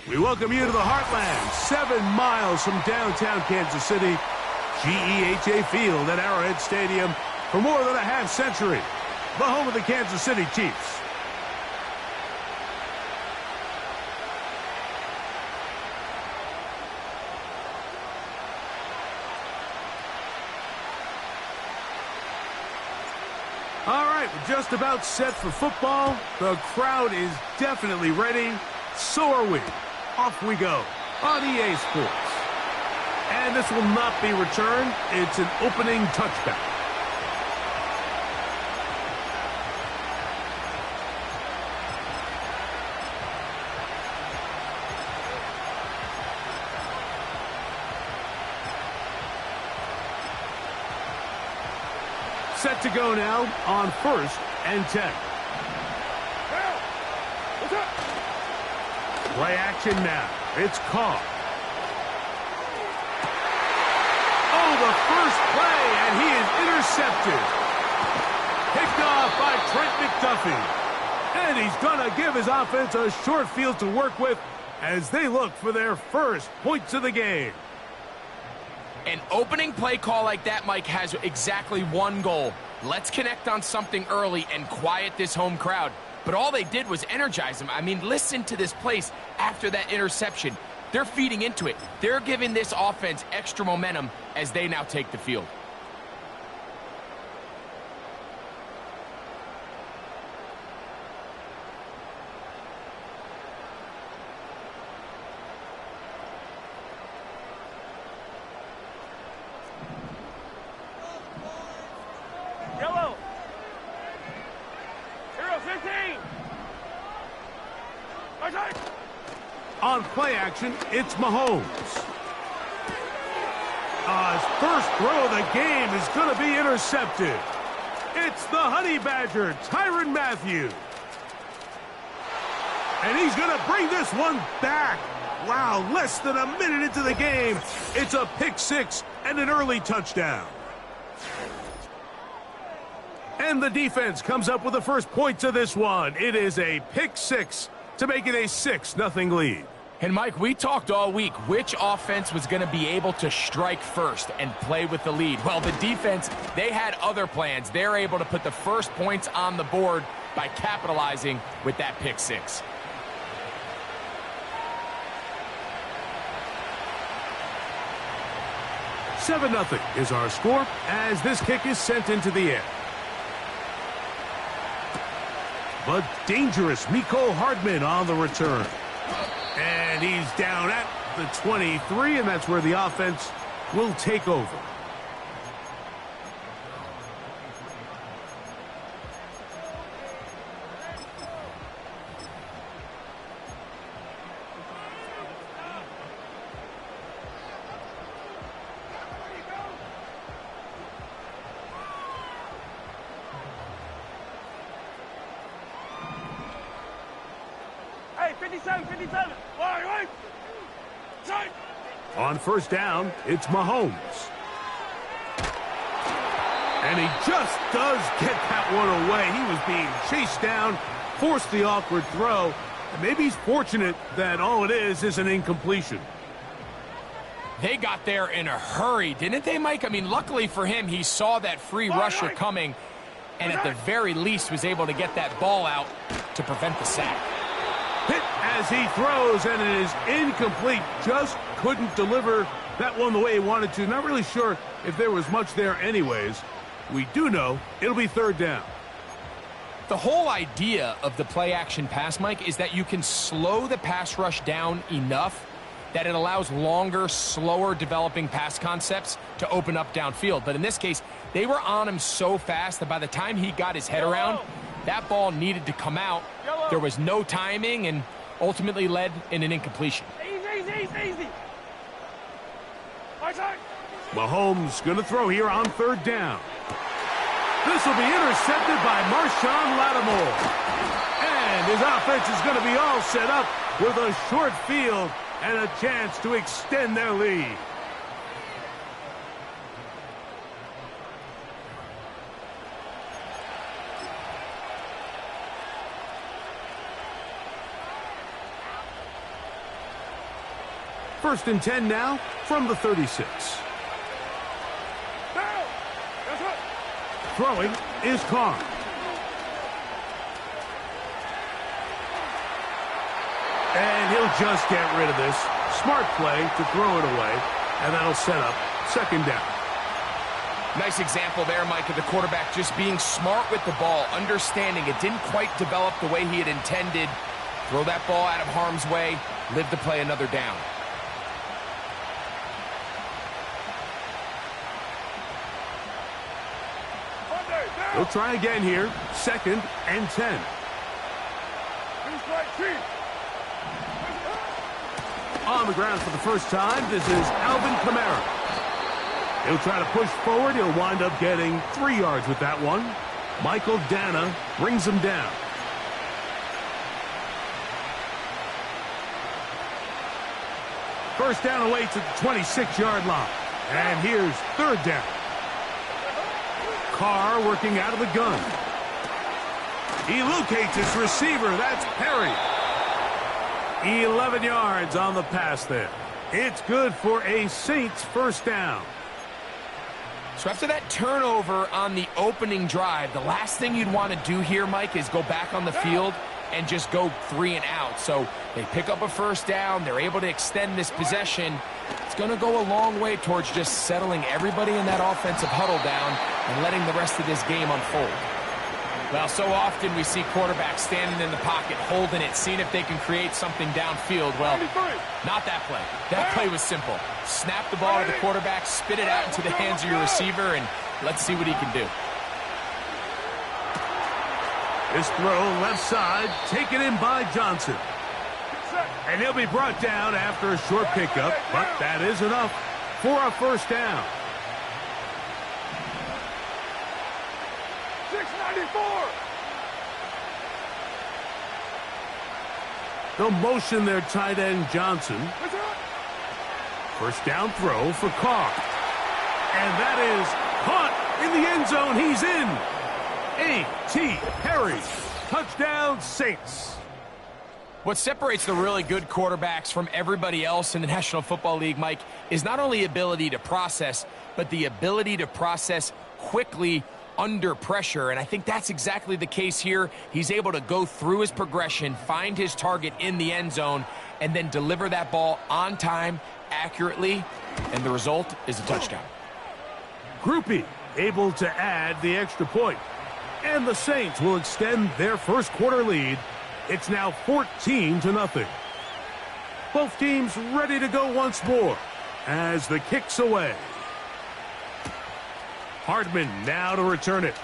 We welcome you to the Heartland, 7 miles from downtown Kansas City, GEHA Field at Arrowhead Stadium for more than a half-century, the home of the Kansas City Chiefs. All right, we're just about set for football. The crowd is definitely ready. So are we. Off we go on EA Sports. And this will not be returned. It's an opening touchback. Set to go now on 1st and 10. Play action now. It's caught. Oh, the first play, and he is intercepted. Picked off by Trent McDuffie. And he's going to give his offense a short field to work with as they look for their first points of the game. An opening play call like that, Mike, has exactly one goal. Let's connect on something early and quiet this home crowd. But all they did was energize them. I mean, listen to this place after that interception. They're feeding into it. They're giving this offense extra momentum as they now take the field. Yellow. 0-15. On play action, it's Mahomes. His first throw of the game is going to be intercepted. It's the Honey Badger, Tyrann Mathieu. And he's going to bring this one back. Wow, less than a minute into the game. It's a pick six and an early touchdown. And the defense comes up with the first points of this one. It is a pick six to make it a 6-0 lead. And, Mike, we talked all week which offense was going to be able to strike first and play with the lead. Well, the defense, they had other plans. They're able to put the first points on the board by capitalizing with that pick six. $7-0 is our score as this kick is sent into the air. But dangerous Mecole Hardman on the return. And he's down at the 23, and that's where the offense will take over. Hey, 57. Wait. Side. On first down, it's Mahomes. And he just does get that one away. He was being chased down, forced the awkward throw. And maybe he's fortunate that all it is an incompletion. They got there in a hurry, didn't they, Mike? I mean, luckily for him, he saw that free rusher coming and at the very least was able to get that ball out to prevent the sack. Hit as he throws, and it is incomplete. Just couldn't deliver that one the way he wanted to. Not really sure if there was much there anyways. We do know it'll be third down. The whole idea of the play-action pass, Mike, is that you can slow the pass rush down enough that it allows longer, slower developing pass concepts to open up downfield. But in this case, they were on him so fast that by the time he got his head around, that ball needed to come out. There was no timing and ultimately led in an incompletion. Easy. Mahomes going to throw here on third down. This will be intercepted by Marshawn Lattimore. And his offense is going to be all set up with a short field and a chance to extend their lead. First and 10 now from the 36. Throwing is Carr. And he'll just get rid of this. Smart play to throw it away, and that'll set up second down. Nice example there, Mike, of the quarterback just being smart with the ball, understanding it didn't quite develop the way he had intended. Throw that ball out of harm's way, live to play another down. He'll try again here. Second and 10. On the ground for the first time, this is Alvin Kamara. He'll try to push forward. He'll wind up getting 3 yards with that one. Michael Dana brings him down. First down awaits at the 26-yard line. And here's third down. Carr working out of the gun. He locates his receiver. That's Perry. 11 yards on the pass there. It's good for a Saints first down. So after that turnover on the opening drive, the last thing you'd want to do here, Mike, is go back on the field and just go 3 and out. So they pick up a first down. They're able to extend this possession. It's going to go a long way towards just settling everybody in that offensive huddle down and letting the rest of this game unfold. Well, so often we see quarterbacks standing in the pocket, holding it, seeing if they can create something downfield. Well, not that play. That play was simple. Snap the ball to the quarterback, spit it out into the hands of your receiver, and let's see what he can do. This throw left side, taken in by Johnson. And he'll be brought down after a short pickup, but that is enough for a first down. 694. They'll motion their tight end Johnson. First down throw for Carr. And that is caught in the end zone. He's in. A.T. Perry. Touchdown, Saints. What separates the really good quarterbacks from everybody else in the National Football League, Mike, is not only ability to process, but the ability to process quickly under pressure. And I think that's exactly the case here. He's able to go through his progression, find his target in the end zone, and then deliver that ball on time, accurately, and the result is a touchdown. Groupie able to add the extra point. And the Saints will extend their first quarter lead. It's now 14-0. Both teams ready to go once more as the kick's away. Hardman now to return it.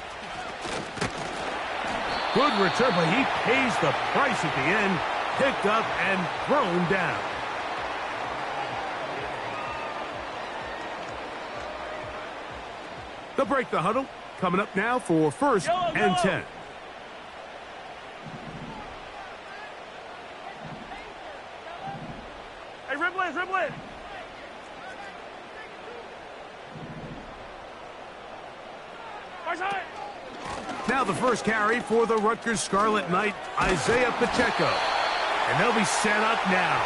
Good return, but he pays the price at the end. Picked up and thrown down. They'll break the huddle. Coming up now for first and 10. Hey, dribble it. Now the first carry for the Rutgers Scarlet Knight, Isaiah Pacheco. And they'll be set up now.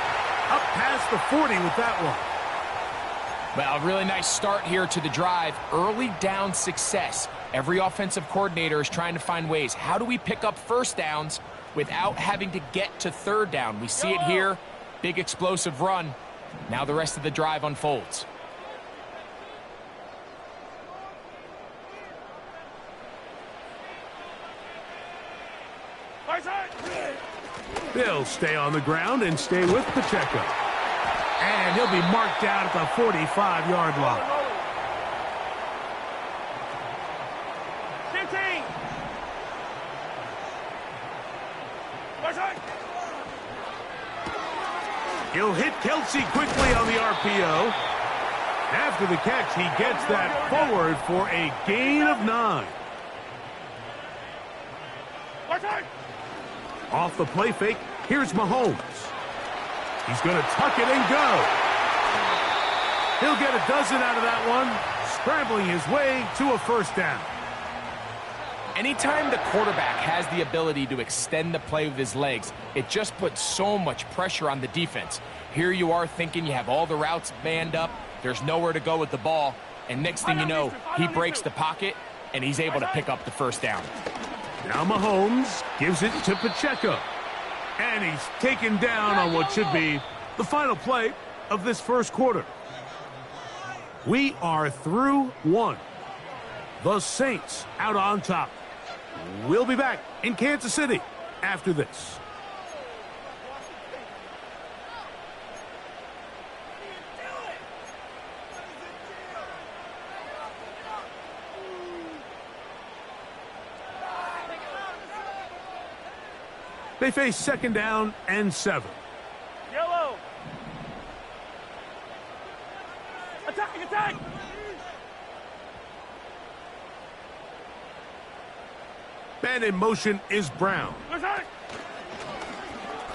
Up past the 40 with that one. Well, a really nice start here to the drive. Early down success. Every offensive coordinator is trying to find ways. How do we pick up first downs without having to get to third down? We see it here. Big explosive run. Now the rest of the drive unfolds. They'll stay on the ground and stay with Pacheco. And he'll be marked down at the 45-yard line. 15. He'll hit Kelsey quickly on the RPO. After the catch, he gets that forward for a gain of 9. Off the play fake, here's Mahomes. He's going to tuck it and go. He'll get a dozen out of that one, scrambling his way to a first down. Anytime the quarterback has the ability to extend the play with his legs, it just puts so much pressure on the defense. Here you are thinking you have all the routes manned up, there's nowhere to go with the ball, and next thing you know, he breaks the pocket, and he's able to pick up the first down. Now Mahomes gives it to Pacheco. And he's taken down on what should be the final play of this first quarter. We are through one. The Saints out on top. We'll be back in Kansas City after this. They face second down and 7. Yellow. Attack, attack. Man in motion is Brown.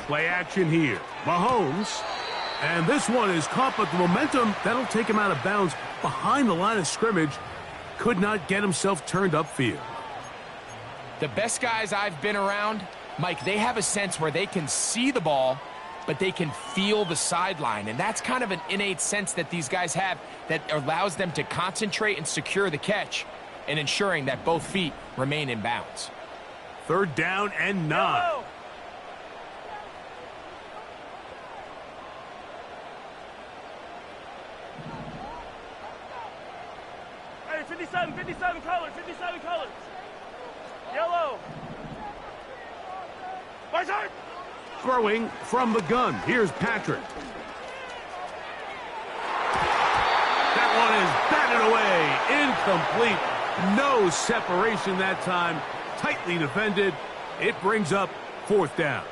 Play action here. Mahomes. And this one is caught, but the momentum, that'll take him out of bounds behind the line of scrimmage. Could not get himself turned upfield. The best guys I've been around, Mike, they have a sense where they can see the ball, but they can feel the sideline. And that's kind of an innate sense that these guys have that allows them to concentrate and secure the catch and ensuring that both feet remain in bounds. Third down and 9. Yellow. Hey, 57 colors, 57 colors. Yellow. My side. Throwing from the gun. Here's Patrick. That one is batted away. Incomplete. No separation that time. Tightly defended. It brings up fourth down.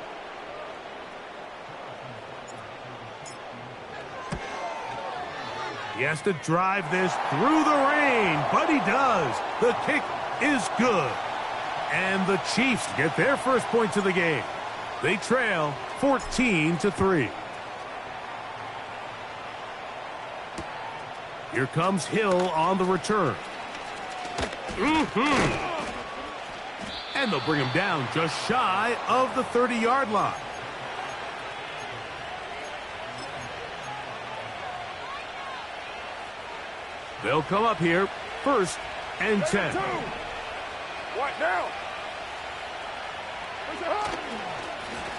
He has to drive this through the rain, but he does. The kick is good. And the Chiefs get their first points of the game. They trail 14-3. Here comes Hill on the return. And they'll bring him down just shy of the 30-yard line. They'll come up here, first and 10. What now?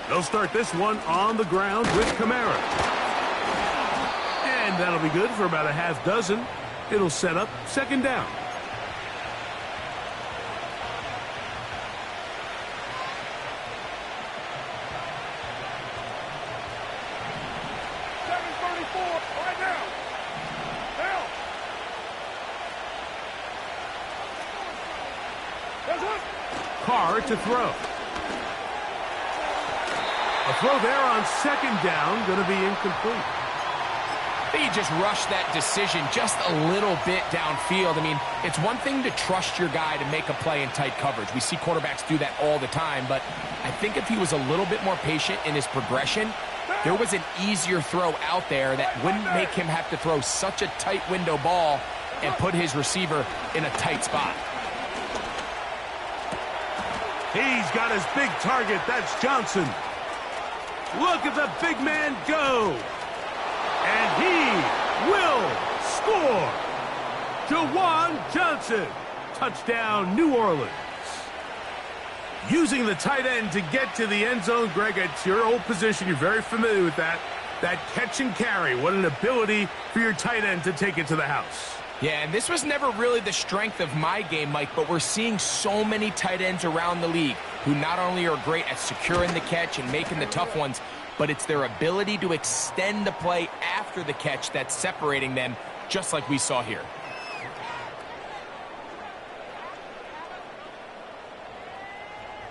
They'll start this one on the ground with Kamara. And that'll be good for about a half dozen. It'll set up second down. Carr to throw. A throw there on second down, going to be incomplete. He just rushed that decision just a little bit downfield. I mean, it's one thing to trust your guy to make a play in tight coverage. We see quarterbacks do that all the time, but I think if he was a little bit more patient in his progression, there was an easier throw out there that wouldn't make him have to throw such a tight window ball and put his receiver in a tight spot. He's got his big target. That's Johnson. Look at the big man go. And he will score. Jawan Johnson. Touchdown, New Orleans. Using the tight end to get to the end zone, Greg, it's your old position. You're very familiar with that. That catch and carry. What an ability for your tight end to take it to the house. Yeah, and this was never really the strength of my game, Mike, but we're seeing so many tight ends around the league who not only are great at securing the catch and making the tough ones, but it's their ability to extend the play after the catch that's separating them, just like we saw here.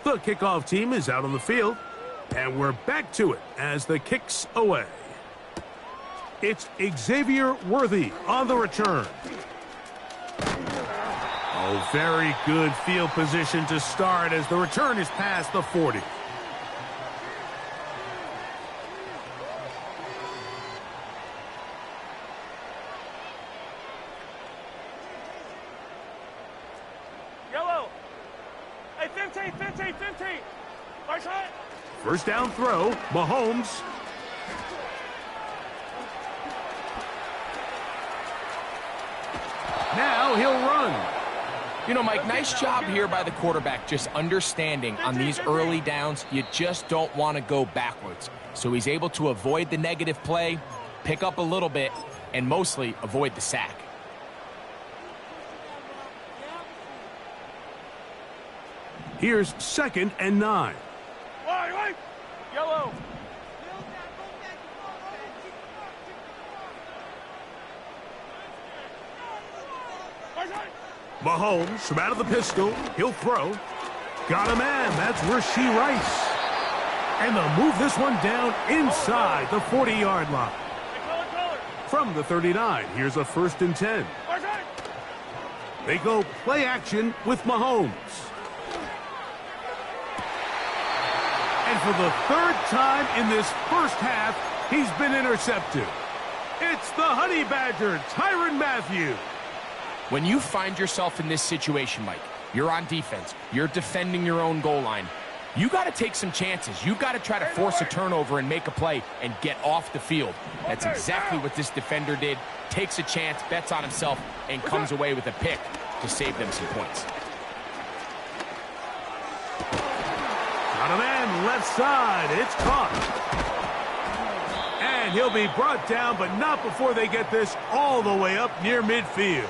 The kickoff team is out on the field, and we're back to it as the kick's away. It's Xavier Worthy on the return. Oh, very good field position to start as the return is past the 40. Yellow. 15, 15, 15. Right side. First down throw, Mahomes. Now he'll run. You know, Mike, nice job here by the quarterback, just understanding on these early downs, you just don't want to go backwards. So he's able to avoid the negative play, pick up a little bit, and mostly avoid the sack. Here's 2nd and 9. Wait. Yellow. Right side. Mahomes from out of the pistol. He'll throw. Got a man. That's Rashee Rice. And they'll move this one down inside the 40-yard line. Color. From the 39, here's a 1st and 10. Right side. They go play action with Mahomes. And for the 3rd time in this first half, he's been intercepted. It's the Honey Badger, Tyrann Mathieu. When you find yourself in this situation, Mike, you're on defense, you're defending your own goal line, you got to take some chances. You got to try to force a turnover and make a play and get off the field. That's exactly what this defender did. Takes a chance, bets on himself, and comes away with a pick to save them some points. Got a man left side. It's caught. And he'll be brought down, but not before they get this all the way up near midfield.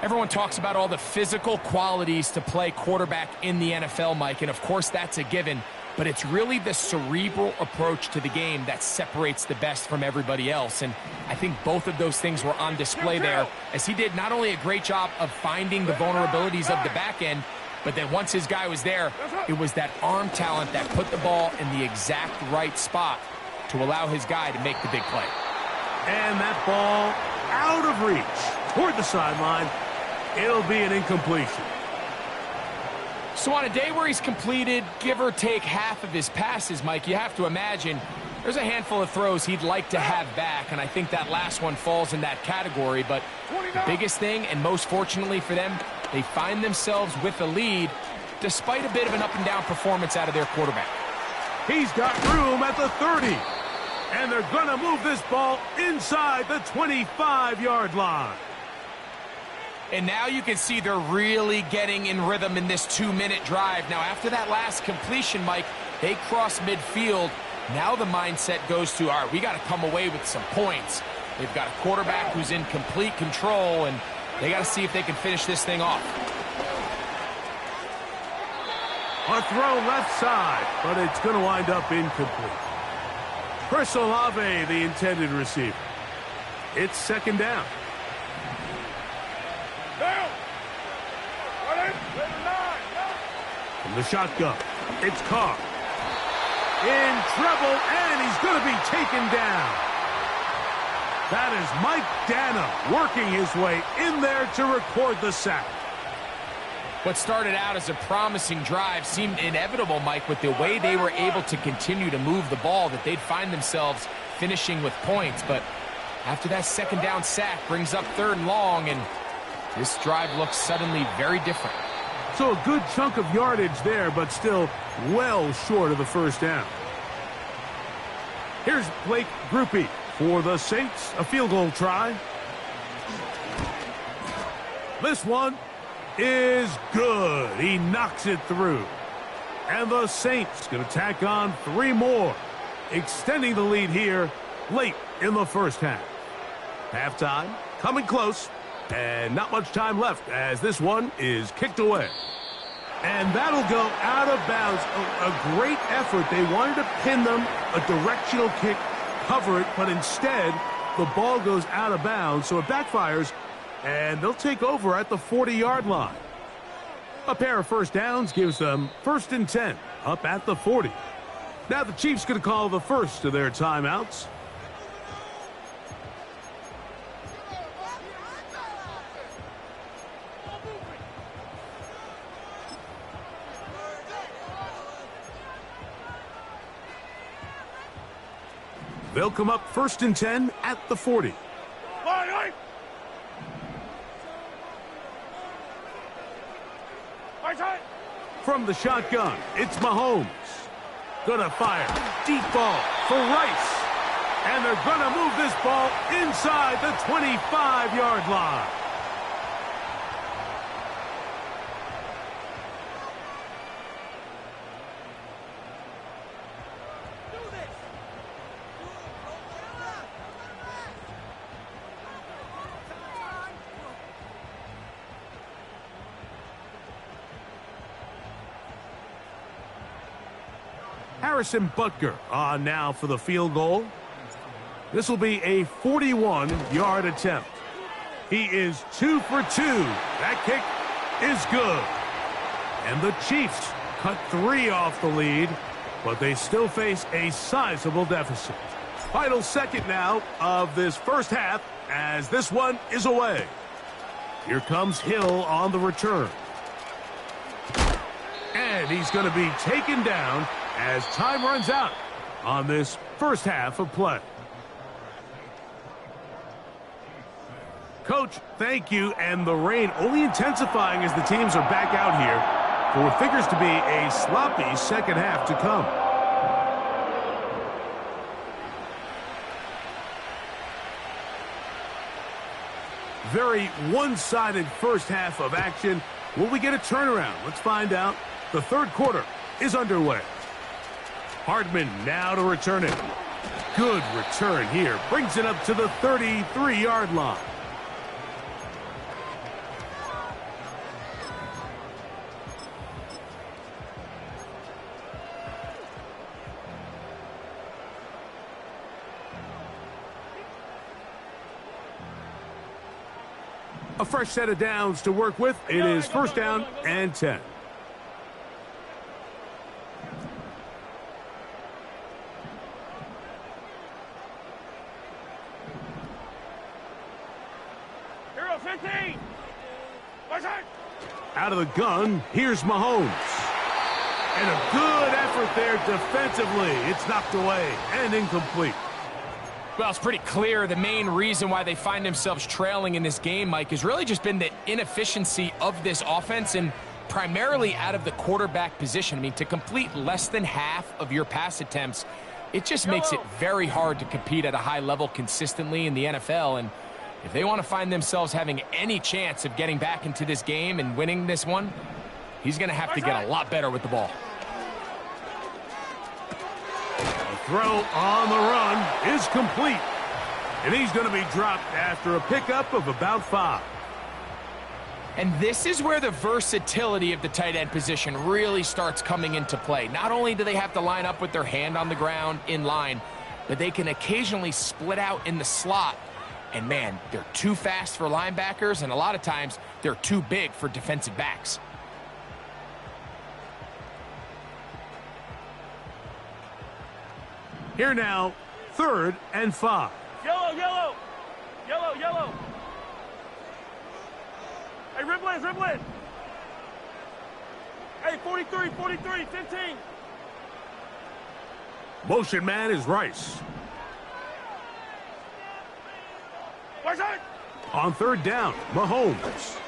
Everyone talks about all the physical qualities to play quarterback in the NFL, Mike, and of course that's a given, but it's really the cerebral approach to the game that separates the best from everybody else, and I think both of those things were on display there, as he did not only a great job of finding the vulnerabilities of the back end, but then once his guy was there, it was that arm talent that put the ball in the exact right spot to allow his guy to make the big play. And that ball out of reach toward the sideline. It'll be an incompletion. So on a day where he's completed, give or take half of his passes, Mike, you have to imagine there's a handful of throws he'd like to have back, and I think that last one falls in that category. But the biggest thing, and most fortunately for them, they find themselves with a lead despite a bit of an up-and-down performance out of their quarterback. He's got room at the 30. And they're going to move this ball inside the 25-yard line. And now you can see they're really getting in rhythm in this 2-minute drive. Now, after that last completion, Mike, they cross midfield. Now the mindset goes to, all right, we got to come away with some points. They've got a quarterback who's in complete control, and they got to see if they can finish this thing off. A throw left side, but it's going to wind up incomplete. Chris Olave, the intended receiver. It's 2nd down. Down. Right in. From the shotgun, it's Carr. In trouble, and he's going to be taken down. That is Mike Dana working his way in there to record the sack. What started out as a promising drive seemed inevitable, Mike, with the way they were able to continue to move the ball, that they'd find themselves finishing with points. But after that 2nd down sack brings up 3rd and long, and this drive looks suddenly very different. So a good chunk of yardage there, but still well short of the 1st down. Here's Blake Grupe for the Saints, a field goal try. This one is good. He knocks it through. And the Saints going to tack on 3 more, extending the lead here late in the first half. Halftime coming close, and not much time left as this one is kicked away. And that'll go out of bounds. A great effort. They wanted to pin them, a directional kick, cover it, but instead the ball goes out of bounds, so it backfires, and they'll take over at the 40-yard line. A pair of 1st downs gives them 1st and 10 up at the 40. Now the Chiefs going to call the first of their timeouts. They'll come up 1st and 10 at the 40. Right side. From the shotgun, it's Mahomes. Gonna fire. Deep ball for Rice. And they're gonna move this ball inside the 25-yard line. Harrison Butker on now for the field goal. This will be a 41-yard attempt. He is 2 for 2. That kick is good. And the Chiefs cut 3 off the lead, but they still face a sizable deficit. Final second now of this first half as this one is away. Here comes Hill on the return. And he's going to be taken down as time runs out on this first half of play. Coach, thank you, and the rain only intensifying as the teams are back out here for what figures to be a sloppy second half to come. Very one-sided first half of action. Will we get a turnaround? Let's find out. The third quarter is underway. Hardman now to return it. Good return here. Brings it up to the 33-yard line. A fresh set of downs to work with. It is first down and 10. Hero 15. Out of the gun, here's Mahomes. And a good effort there defensively. It's knocked away and incomplete. Well, it's pretty clear the main reason why they find themselves trailing in this game, Mike, has really just been the inefficiency of this offense and primarily out of the quarterback position. I mean, to complete less than half of your pass attempts, it just makes it very hard to compete at a high level consistently in the NFL. And if they want to find themselves having any chance of getting back into this game and winning this one, he's going to have to get a lot better with the ball. Throw on the run is complete. And he's going to be dropped after a pickup of about 5. And this is where the versatility of the tight end position really starts coming into play. Not only do they have to line up with their hand on the ground in line, but they can occasionally split out in the slot. And man, they're too fast for linebackers, and a lot of times they're too big for defensive backs. Here now, 3rd and 5. Yellow, yellow. Yellow, yellow. Hey, Riblin. Hey, 43, 43, 15. Motion man is Rice. On 3rd down, Mahomes.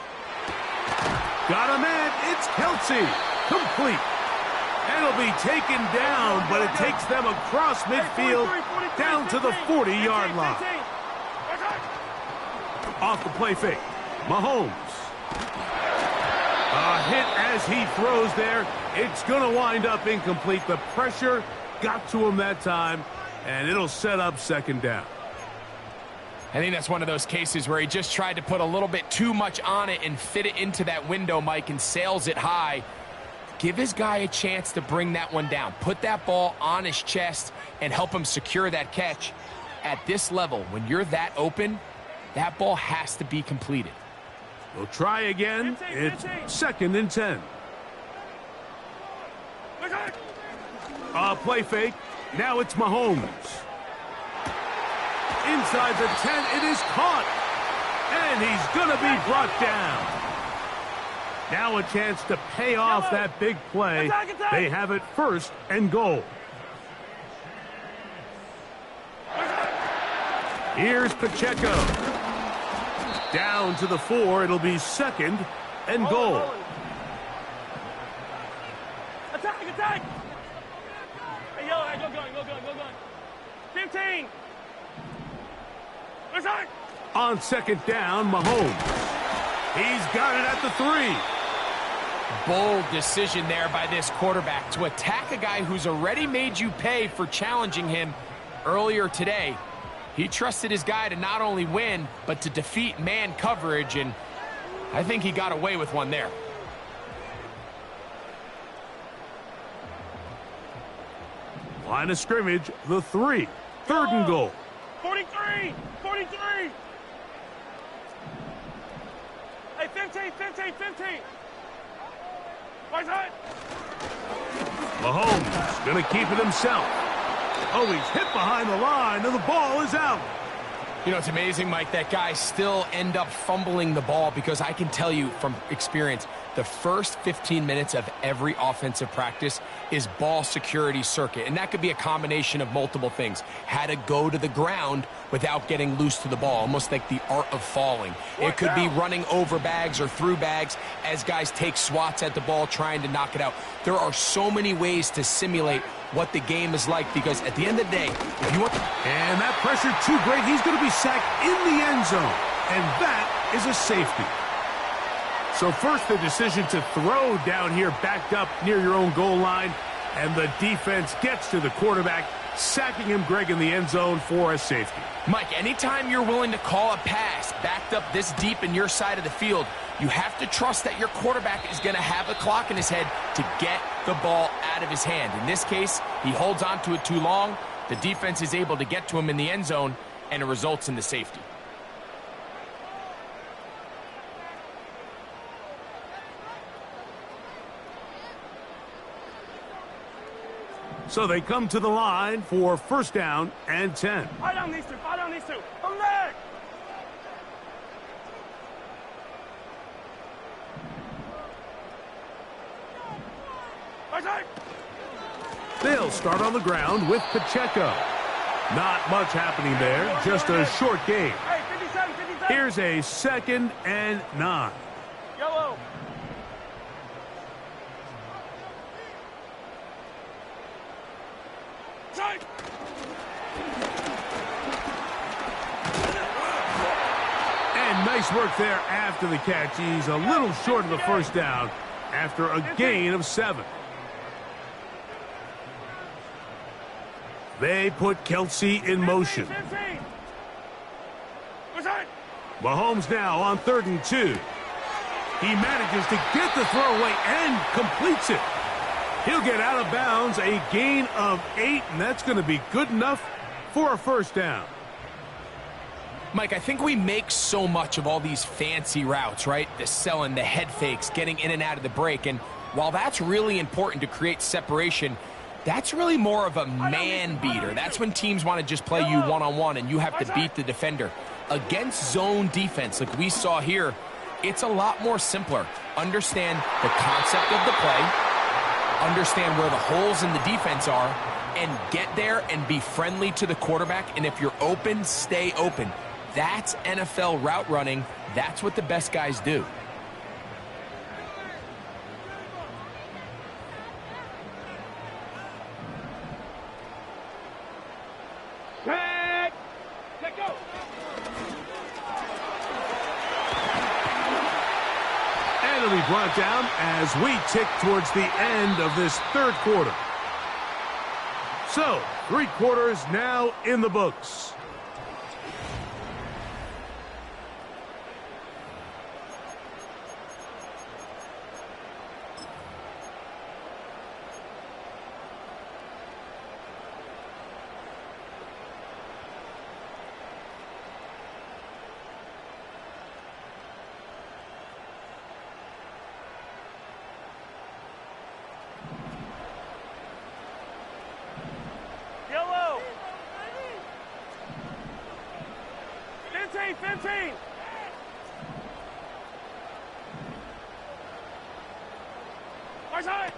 Got a man, it's Kelsey. Complete. And it'll be taken down, but it takes them across midfield down to the 40-yard line. Off the play fake, Mahomes. A hit as he throws there. It's going to wind up incomplete. The pressure got to him that time, and it'll set up 2nd down. I think that's one of those cases where he just tried to put a little bit too much on it and fit it into that window, Mike, and sails it high. Give his guy a chance to bring that one down. Put that ball on his chest and help him secure that catch. At this level, when you're that open, that ball has to be completed. We'll try again. It's 2nd and 10. Play fake. Now it's Mahomes. Inside the 10, it is caught. And he's going to be brought down. Now a chance to pay off that big play. They have it 1st and goal. Here's Pacheco. Down to the 4. It'll be 2nd and goal. 15. Return. On second down, Mahomes. He's got it at the 3. Bold decision there by this quarterback to attack a guy who's already made you pay for challenging him earlier today. He trusted his guy to not only win, but to defeat man coverage, and I think he got away with one there. Line of scrimmage, the 3. Third and goal. 43. 43. Hey, 15. 15. 15. Right side. Mahomes going to keep it himself. Oh, he's hit behind the line, and the ball is out. You know, it's amazing, Mike, that guys still end up fumbling the ball, because I can tell you from experience, the first 15 minutes of every offensive practice is ball security circuit, and that could be a combination of multiple things. How to go to the ground without getting loose to the ball, almost like the art of falling. It could be running over bags or through bags as guys take swats at the ball trying to knock it out. There are so many ways to simulate what the game is like, because at the end of the day, if you want... And that pressure too great, he's going to be sacked in the end zone. And that is a safety. So first, the decision to throw down here backed up near your own goal line. And the defense gets to the quarterback, sacking him, Greg, in the end zone for a safety. Mike, anytime you're willing to call a pass backed up this deep in your side of the field, you have to trust that your quarterback is going to have the clock in his head to get the ball out of his hand. In this case, he holds on to it too long. The defense is able to get to him in the end zone, and it results in the safety. So they come to the line for first down and 10. Fire down these two. Fire down these two. Come back. Right side. They'll start on the ground with Pacheco. Not much happening there, just a short game. Hey, 57, 57. Here's a second and 9. Yellow. Side. And nice work there after the catch. He's a little short of the first down after a gain of 7. They put Kelsey in motion. 15. Return. Mahomes now on 3rd and 2. He manages to get the throwaway and completes it. He'll get out of bounds, a gain of 8, and that's going to be good enough for a first down. Mike, I think we make so much of all these fancy routes, right? The selling, the head fakes, getting in and out of the break. And while that's really important to create separation, that's really more of a man beater. That's when teams want to just play you one-on-one and you have to beat the defender. Against zone defense, like we saw here, it's a lot more simpler. Understand the concept of the play, understand where the holes in the defense are, and get there and be friendly to the quarterback. And if you're open, stay open. That's NFL route running. That's what the best guys do. Set. Let go. And it'll be brought down as we tick towards the end of this third quarter. So, 3 quarters now in the books. Yellow. 15, 15. Right side.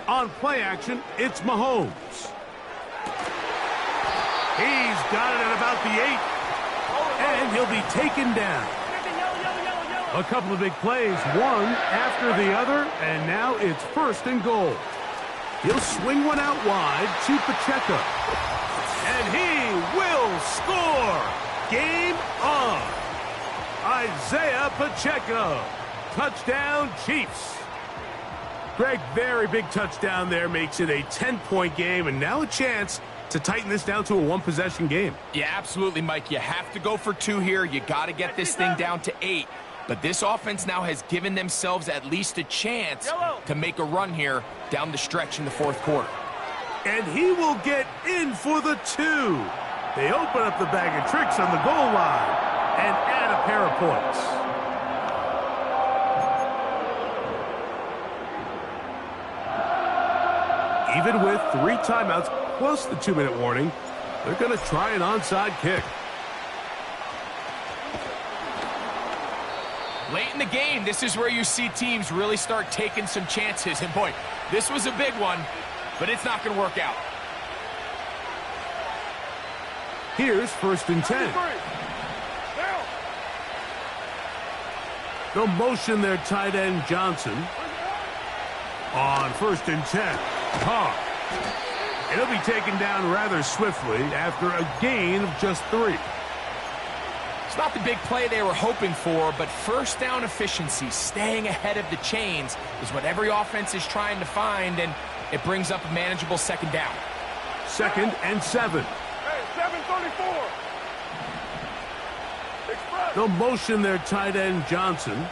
On play action, it's Mahomes. He's got it at about the 8. And he'll be taken down. A couple of big plays, one after the other, and now it's 1st and goal. He'll swing one out wide to Pacheco. And he will score. Game on. Isaiah Pacheco. Touchdown, Chiefs. Greg, very big touchdown there. Makes it a 10-point game, and now a chance to tighten this down to a one-possession game. Yeah, absolutely, Mike. You have to go for 2 here. You got to get this thing down to 8. But this offense now has given themselves at least a chance to make a run here down the stretch in the fourth quarter. And he will get in for the 2. They open up the bag of tricks on the goal line and add a pair of points. Even with 3 timeouts plus the 2-minute warning, they're going to try an onside kick. Late in the game, this is where you see teams really start taking some chances. And boy, this was a big one, but it's not going to work out. Here's 1st and 10. They'll motion their tight end Johnson. On 1st and 10, Carr. And he'll be taken down rather swiftly after a gain of just 3. It's not the big play they were hoping for, but first down efficiency, staying ahead of the chains, is what every offense is trying to find, and it brings up a manageable 2nd down. 2nd and 7. Hey, 734. Express. They'll motion their tight end Johnson.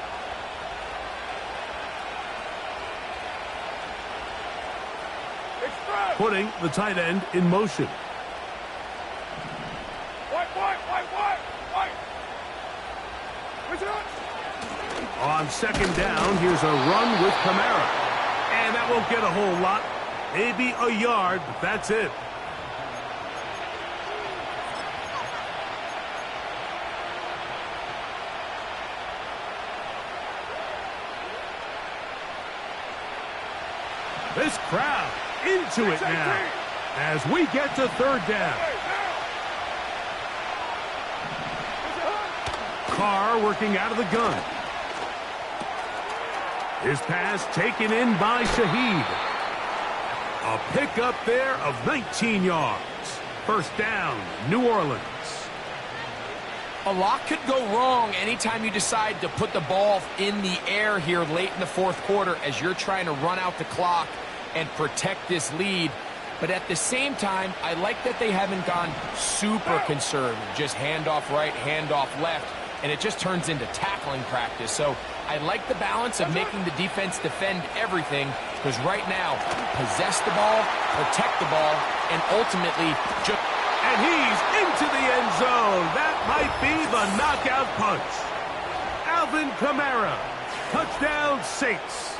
Express. Putting the tight end in motion. White. On 2nd down, here's a run with Kamara. And that won't get a whole lot. Maybe a yard, but that's it. This crowd into it now as we get to 3rd down. Carr working out of the gun. His pass taken in by Shaheed. A pickup there of 19 yards. 1st down, New Orleans. A lot could go wrong anytime you decide to put the ball in the air here late in the fourth quarter as you're trying to run out the clock and protect this lead. But at the same time, I like that they haven't gone super conservative. Just handoff right, handoff left, and it just turns into tackling practice. So I like the balance of making the defense defend everything, because right now, possess the ball, protect the ball, and ultimately just... And he's into the end zone. That might be the knockout punch. Alvin Kamara. Touchdown, Saints.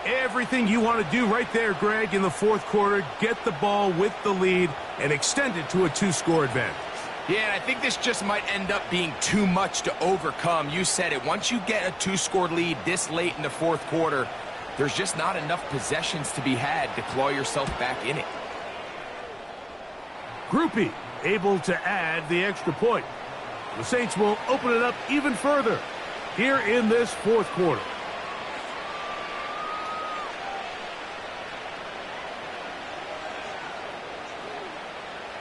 Everything you want to do right there, Greg, in the fourth quarter. Get the ball with the lead and extend it to a 2-score advantage. Yeah, and I think this just might end up being too much to overcome. You said it. Once you get a 2-score lead this late in the fourth quarter, there's just not enough possessions to be had to claw yourself back in it. Groupie able to add the extra point. The Saints will open it up even further here in this fourth quarter.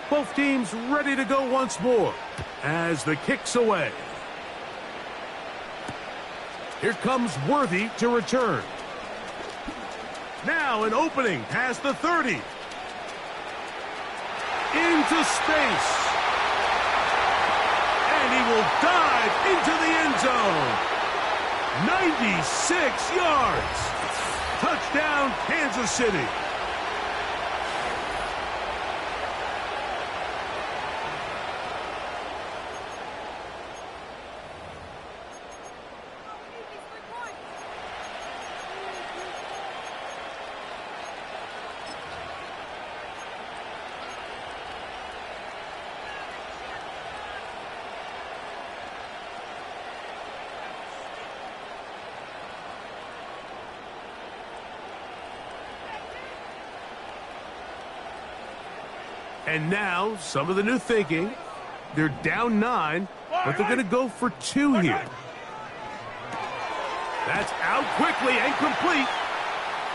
Both teams ready to go once more as the kick's away. Here comes Worthy to return. Now an opening past the 30. Into space. And he will dive into the end zone. 96 yards. Touchdown, Kansas City. And now, some of the new thinking. They're down 9, but they're going to go for 2 here. That's out quickly and complete.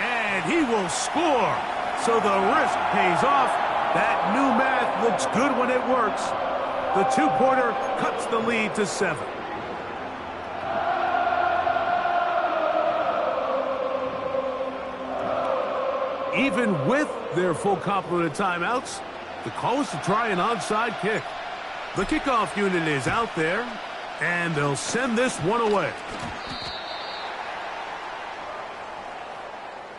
And he will score. So the risk pays off. That new math looks good when it works. The two-pointer cuts the lead to 7. Even with their full complement of timeouts, the call is to try an onside kick. The kickoff unit is out there, and they'll send this one away.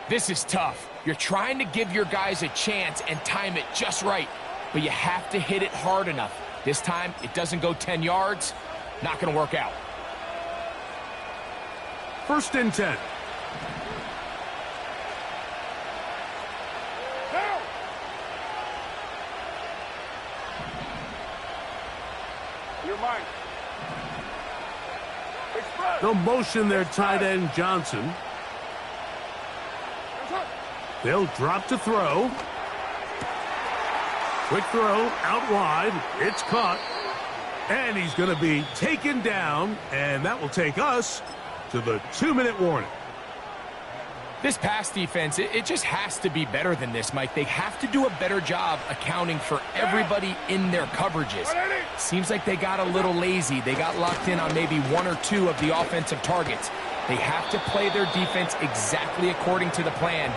This is tough. You're trying to give your guys a chance and time it just right, but you have to hit it hard enough. This time, it doesn't go 10 yards. Not going to work out. 1st and 10. Your mind. They'll motion their tight end, Johnson. They'll drop to throw. Quick throw out wide. It's caught. And he's going to be taken down. And that will take us to the 2-minute warning. This pass defense, it just has to be better than this, Mike. They have to do a better job accounting for everybody in their coverages. Seems like they got a little lazy. They got locked in on maybe 1 or 2 of the offensive targets. They have to play their defense exactly according to the plan,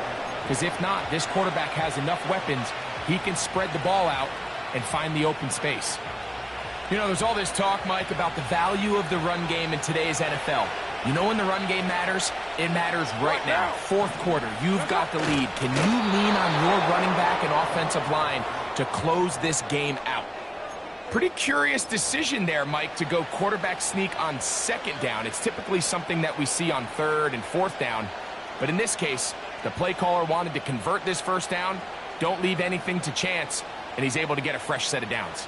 because if not, this quarterback has enough weapons. He can spread the ball out and find the open space. You know, there's all this talk, Mike, about the value of the run game in today's NFL. You know when the run game matters? It matters right now. 4th quarter, you've got the lead. Can you lean on your running back and offensive line to close this game out? Pretty curious decision there, Mike, to go quarterback sneak on 2nd down. It's typically something that we see on 3rd and 4th down. But in this case, the play caller wanted to convert this 1st down, don't leave anything to chance, and he's able to get a fresh set of downs.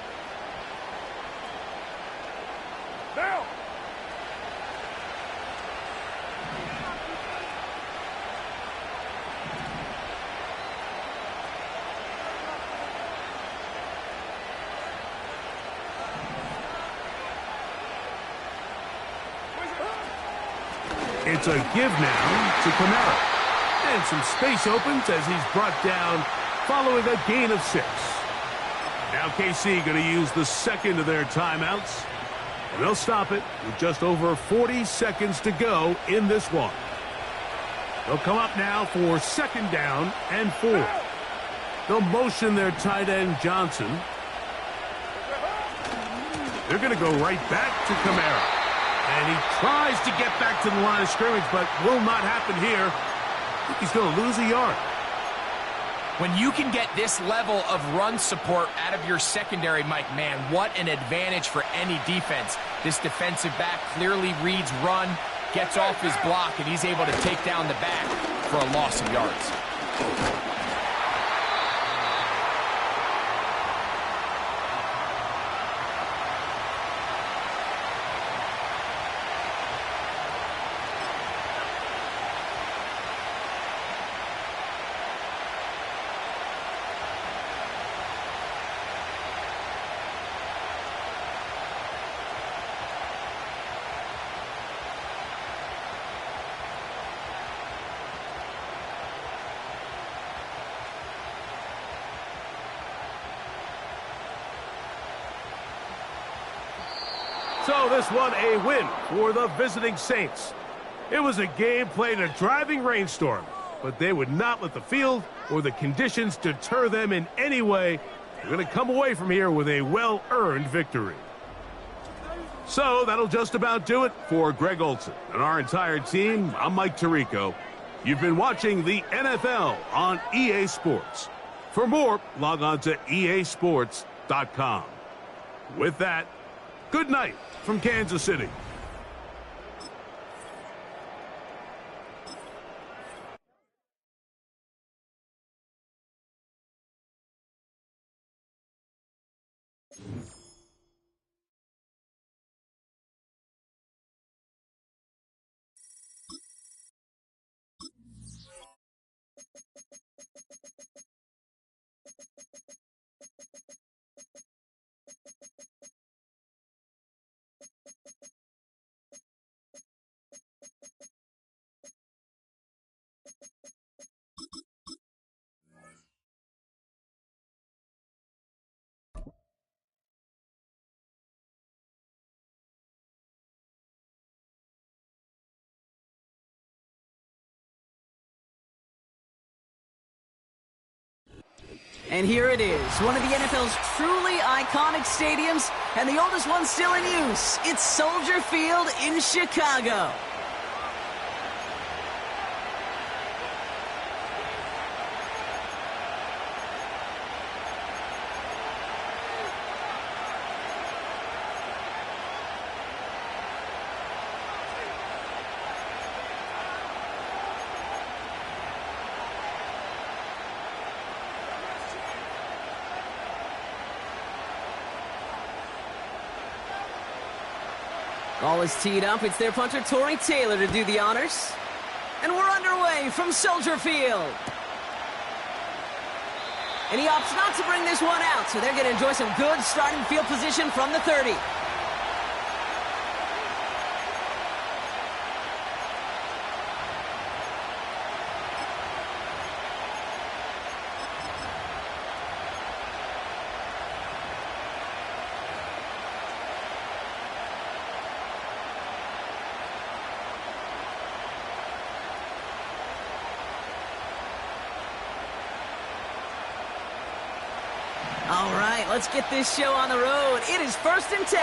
Down. It's a give now to Kamara. And some space opens as he's brought down following a gain of 6. Now KC going to use the 2nd of their timeouts. And they'll stop it with just over 40 seconds to go in this one. They'll come up now for 2nd down and 4. They'll motion their tight end, Johnson. They're going to go right back to Kamara. And he tries to get back to the line of scrimmage, but will not happen here. I think he's going to lose a yard. When you can get this level of run support out of your secondary, Mike, man, what an advantage for any defense. This defensive back clearly reads run, gets off his block, and he's able to take down the back for a loss of yards. So this one a win for the visiting Saints. It was a game played in a driving rainstorm, but they would not let the field or the conditions deter them in any way. They're going to come away from here with a well-earned victory. So that'll just about do it for Greg Olson and our entire team. I'm Mike Tirico. You've been watching the NFL on EA Sports. For more, log on to easports.com. With that, good night from Kansas City. And here it is, one of the NFL's truly iconic stadiums, and the oldest one still in use. It's Soldier Field in Chicago. Ball is teed up. It's their punter, Tory Taylor, to do the honors. And we're underway from Soldier Field. And he opts not to bring this one out, so they're going to enjoy some good starting field position from the 30. All right, let's get this show on the road. It is 1st and 10.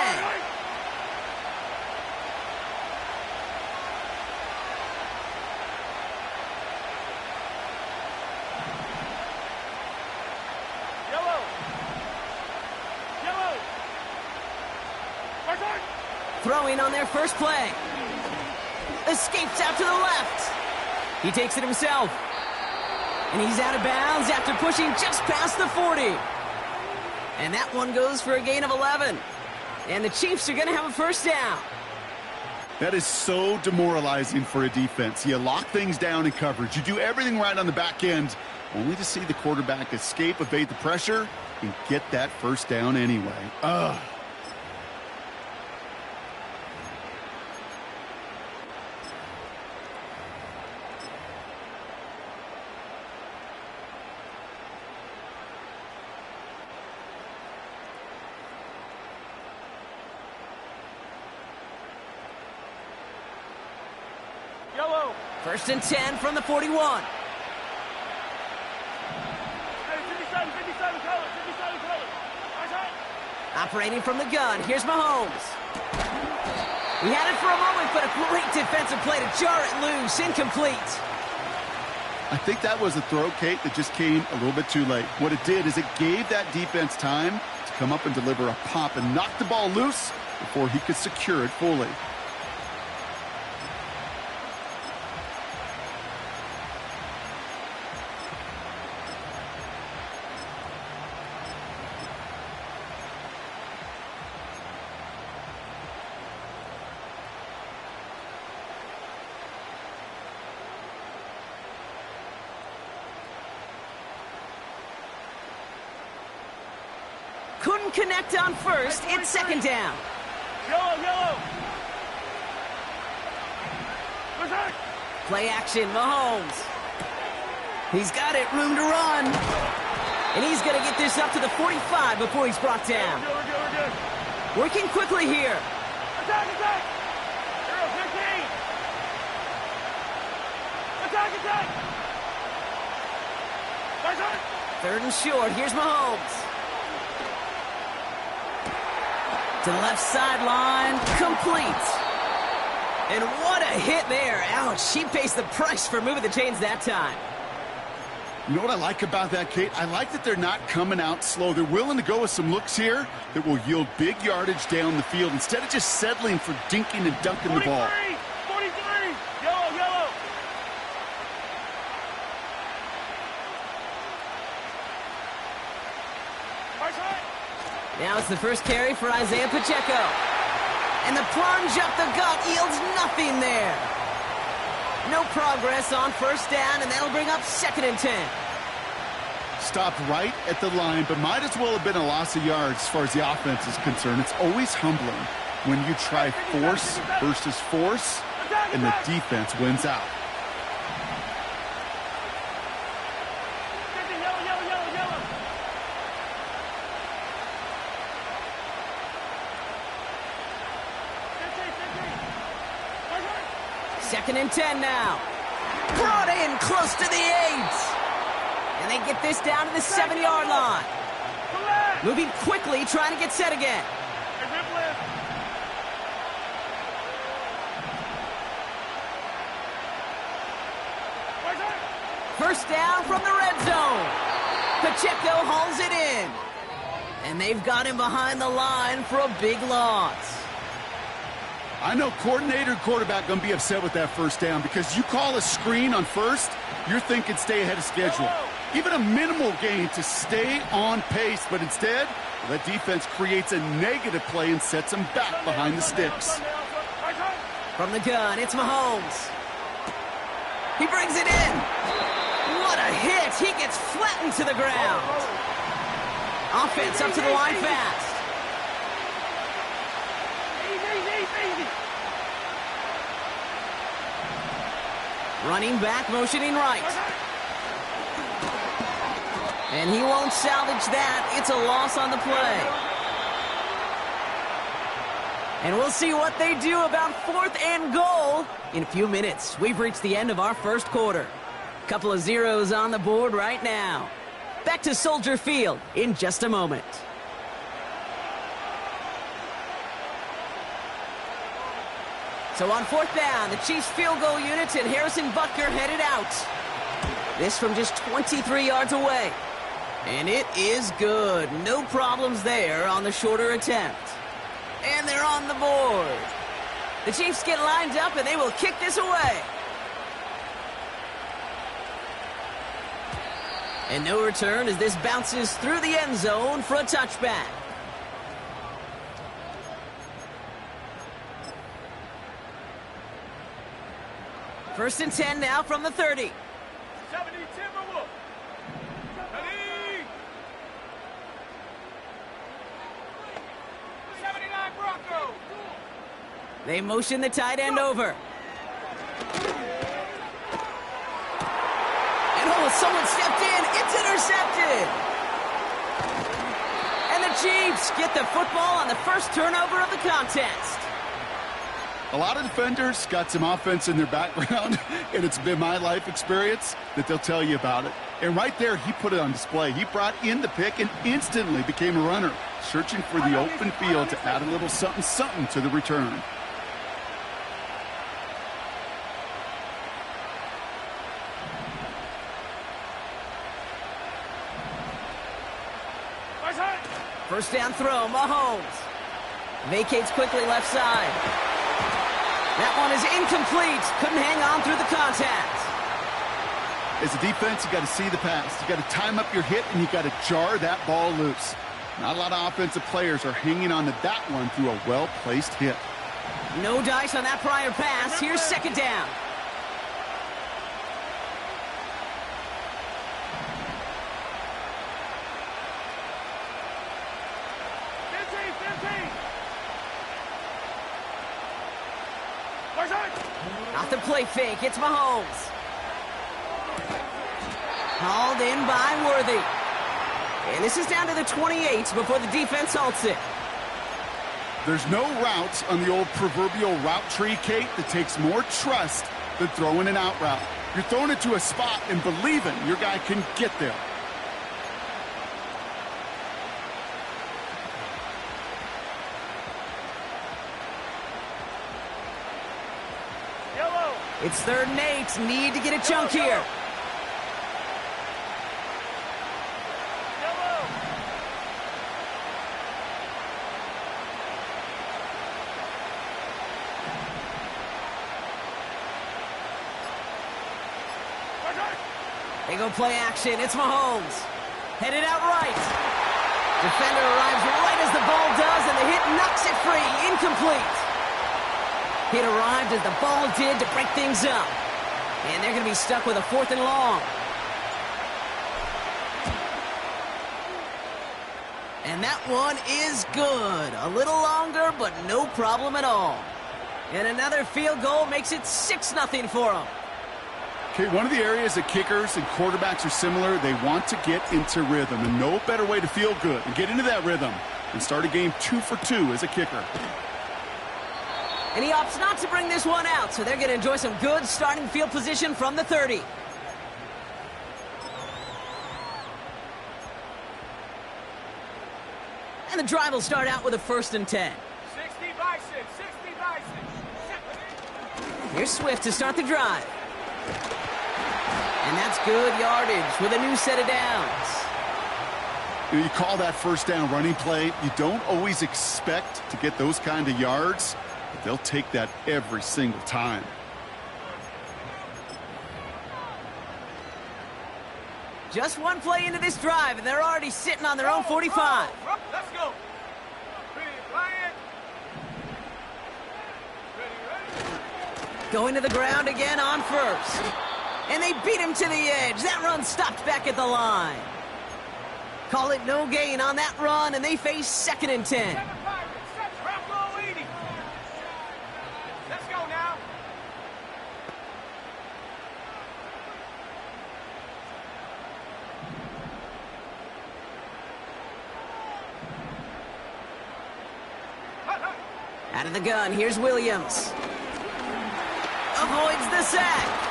Yellow. Yellow. Throwing on their first play. Escapes out to the left. He takes it himself. And he's out of bounds after pushing just past the 40. And that one goes for a gain of 11. And the Chiefs are going to have a first down. That is so demoralizing for a defense. You lock things down in coverage. You do everything right on the back end, only to see the quarterback escape, evade the pressure, and get that first down anyway. Ugh. Yellow. 1st and 10 from the 41. Hey, 57 color. 57 color. Operating from the gun, here's Mahomes. He had it for a moment, but a great defensive play to jar it loose. Incomplete. I think that was a throw, Kate, that just came a little bit too late. What it did is it gave that defense time to come up and deliver a pop and knock the ball loose before he could secure it fully. Couldn't connect on first. It's 2nd down. Yellow. Play action, Mahomes. He's got it, room to run. And he's going to get this up to the 45 before he's brought down. We're good. Working quickly here. Attack. 15. Attack. 3rd and short. Here's Mahomes. To the left sideline. Complete. And what a hit there. Ouch, she pays the price for moving the chains that time. You know what I like about that, Kate? I like that they're not coming out slow. They're willing to go with some looks here that will yield big yardage down the field instead of just settling for dinking and dunking the ball. 43. Yellow. Now it's the first carry for Isaiah Pacheco. And the plunge up the gut yields nothing there. No progress on first down, and that'll bring up 2nd and 10. Stopped right at the line, but might as well have been a loss of yards as far as the offense is concerned. It's always humbling when you try force versus force, and the defense wins out. Yellow. 2nd and 10 now. Brought in close to the 8. And they get this down to the 7-yard line. Moving quickly, trying to get set again. First down from the red zone. Pacheco hauls it in. And they've got him behind the line for a big loss. I know coordinator and quarterback going to be upset with that first down because you call a screen on first, you're thinking stay ahead of schedule. Even a minimal gain to stay on pace, but instead, that defense creates a negative play and sets them back behind the sticks. From the gun, it's Mahomes. He brings it in. What a hit. He gets flattened to the ground. Offense up to the line fast. Running back, motioning right. And he won't salvage that. It's a loss on the play. And we'll see what they do about 4th and goal in a few minutes. We've reached the end of our first quarter. Couple of zeros on the board right now. Back to Soldier Field in just a moment. So on 4th down, the Chiefs field goal unit and Harrison Butker headed out. This from just 23 yards away. And it is good. No problems there on the shorter attempt. And they're on the board. The Chiefs get lined up and they will kick this away. And no return as this bounces through the end zone for a touchback. First and 10 now from the 30. 70 Timberwolves. Ready. 79 Broncos. They motion the tight end over. And oh, someone stepped in. It's intercepted. And the Chiefs get the football on the first turnover of the contest. A lot of defenders got some offense in their background, and it's been my life experience that they'll tell you about it. And right there, he put it on display. He brought in the pick and instantly became a runner, searching for the open field to add a little something to the return. First down throw, Mahomes. Vacates quickly left side. That one is incomplete. Couldn't hang on through the contact. As a defense, you got to see the pass. You got to time up your hit, and you got to jar that ball loose. Not a lot of offensive players are hanging on to that one through a well-placed hit. No dice on that prior pass. Here's second down. Not the play fake. It's Mahomes. Hauled in by Worthy. And this is down to the 28 before the defense halts it. There's no route on the old proverbial route tree, Kate, that takes more trust than throwing an out route. You're throwing it to a spot and believing your guy can get there. It's 3rd and 8. Need to get a chunk here. They go play action. It's Mahomes. Headed out right. Defender arrives right as the ball does, and the hit knocks it free. Incomplete. Hit arrived as the ball did to break things up. And they're going to be stuck with a 4th and long. And that one is good. A little longer, but no problem at all. And another field goal makes it 6-0 for them. Okay, one of the areas that kickers and quarterbacks are similar, they want to get into rhythm. And no better way to feel good and get into that rhythm than start a game 2 for 2 as a kicker. And he opts not to bring this one out, so they're going to enjoy some good starting field position from the 30. And the drive will start out with a 1st and 10. 60 by 6, 60 by 6. Here's Swift to start the drive. And that's good yardage with a new set of downs. You call that 1st down running play. You don't always expect to get those kind of yards, but they'll take that every single time. Just one play into this drive, and they're already sitting on their own 45. Let's go. Ready, Ryan. Ready. Going to the ground again on 1st. And they beat him to the edge. That run stopped back at the line. Call it no gain on that run, and they face 2nd and 10. Let's go now. Out of the gun, here's Williams. Avoids the sack.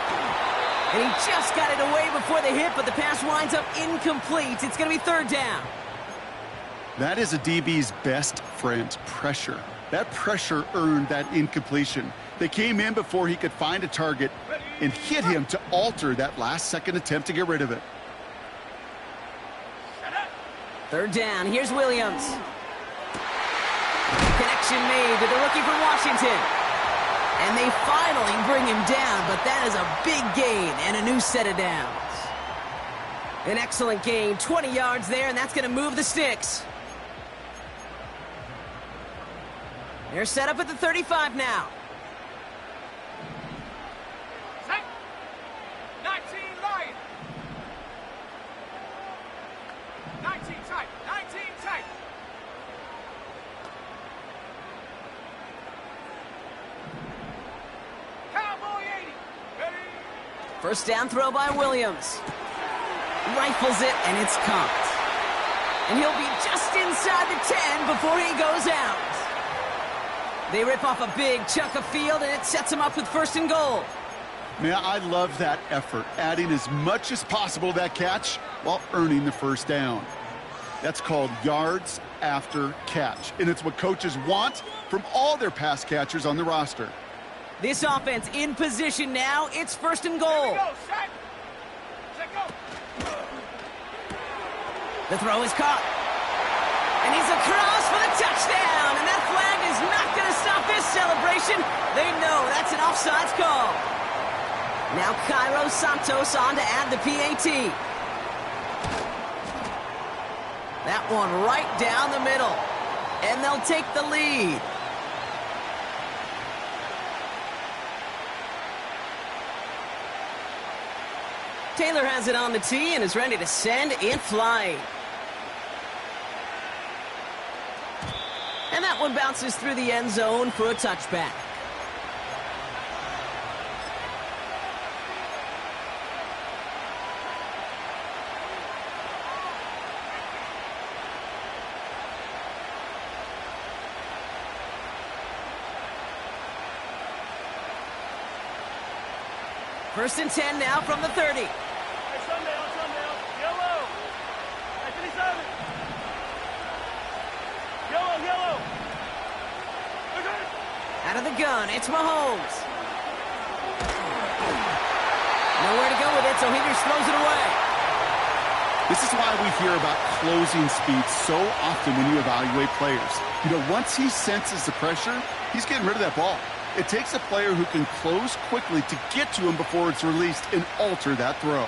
And he just got it away before the hit, but the pass winds up incomplete. It's going to be 3rd down. That is a DB's best friend, pressure. That pressure earned that incompletion. They came in before he could find a target and hit him to alter that last-second attempt to get rid of it. 3rd down, here's Williams. Connection made to the rookie from Washington. And they finally bring him down, but that is a big gain and a new set of downs. An excellent gain, 20 yards there, and that's going to move the sticks. They're set up at the 35 now. Set. 19 Lion. 19 tight. 19 tight. Cowboy 80. Ready. 1st down throw by Williams. Rifles it, and it's caught. And he'll be just inside the 10 before he goes out. They rip off a big chunk of field, and it sets them up with 1st and goal. Man, I love that effort, adding as much as possible to that catch while earning the 1st down. That's called yards after catch, and it's what coaches want from all their pass catchers on the roster. This offense in position now. It's 1st and goal. Here we go. Set. Set, go. The throw is caught. And he's across for the touchdown. And that flag is not going to stop this celebration. They know that's an offsides call. Now Cairo Santos on to add the PAT. That one right down the middle. And they'll take the lead. Taylor has it on the tee and is ready to send it flying. And that one bounces through the end zone for a touchback. First and 10 now from the 30. Hey, Sunday. Yellow. Hey, 57. Yellow. Out of the gun, it's Mahomes. Nowhere to go with it, so he just throws it away. This is why we hear about closing speed so often when you evaluate players. You know, once he senses the pressure, he's getting rid of that ball. It takes a player who can close quickly to get to him before it's released and alter that throw.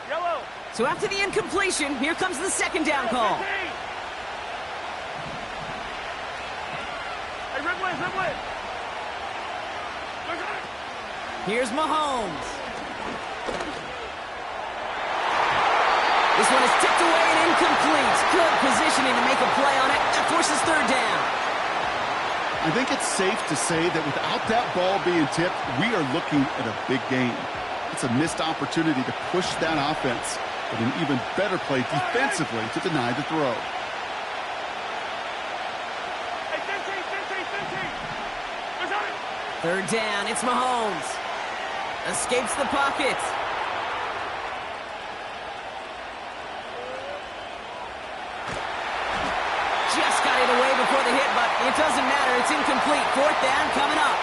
Yellow. So after the incompletion, here comes the 2nd down call. Ridway. Here's Mahomes. This one is tipped away and incomplete. Good positioning to make a play on it. That forces 3rd down. I think it's safe to say that without that ball being tipped, we are looking at a big game. It's a missed opportunity to push that offense, but an even better play defensively to deny the throw. Third down, it's Mahomes. Escapes the pocket. Just got it away before the hit, but it doesn't matter. It's incomplete. Fourth down coming up.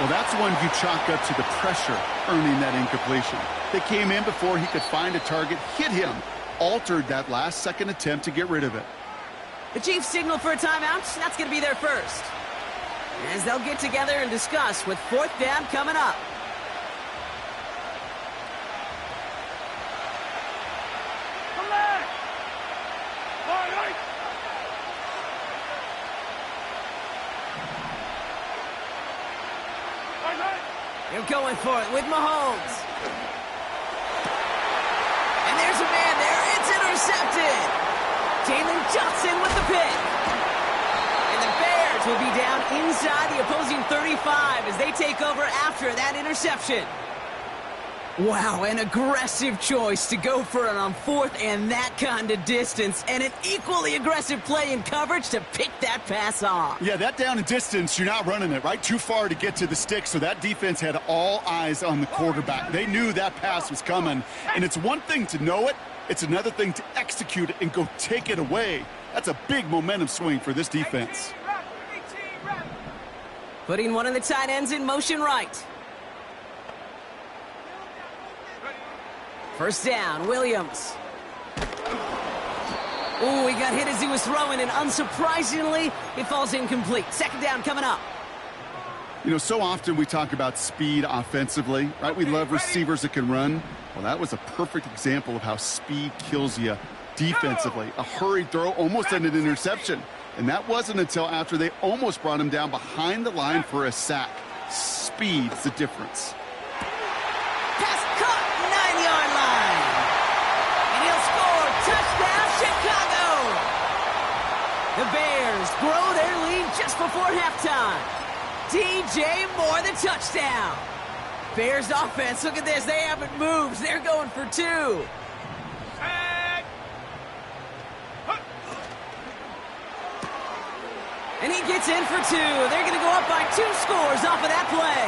Well, that's one you chalk up to the pressure earning that incompletion. They came in before he could find a target, hit him, altered that last-second attempt to get rid of it. The Chiefs signal for a timeout. That's going to be their first. As they'll get together and discuss with fourth down coming up. They're going for it with Mahomes. And there's a man there. It's intercepted. Jalen Johnson with the pick. And the Bears will be down inside the opposing 35 as they take over after that interception. Wow, an aggressive choice to go for it on fourth and that kind of distance, and an equally aggressive play in coverage to pick that pass off. Yeah, that down and distance, you're not running it, right? Too far to get to the stick, so that defense had all eyes on the quarterback. They knew that pass was coming, and it's one thing to know it, it's another thing to execute it and go take it away. That's a big momentum swing for this defense. Putting one of the tight ends in motion right. First down, Williams. Ooh, he got hit as he was throwing, and unsurprisingly, it falls incomplete. Second down coming up. You know, so often we talk about speed offensively, right? We love receivers that can run. Well, that was a perfect example of how speed kills you defensively. A hurried throw, almost an interception. And that wasn't until after they almost brought him down behind the line for a sack. Speed's the difference. Pass caught, 9-yard line. And he'll score. Touchdown, Chicago. The Bears grow their lead just before halftime. DJ Moore, the touchdown. Bears offense, look at this. They haven't moved. They're going for two. And he gets in for two. They're going to go up by 2 scores off of that play.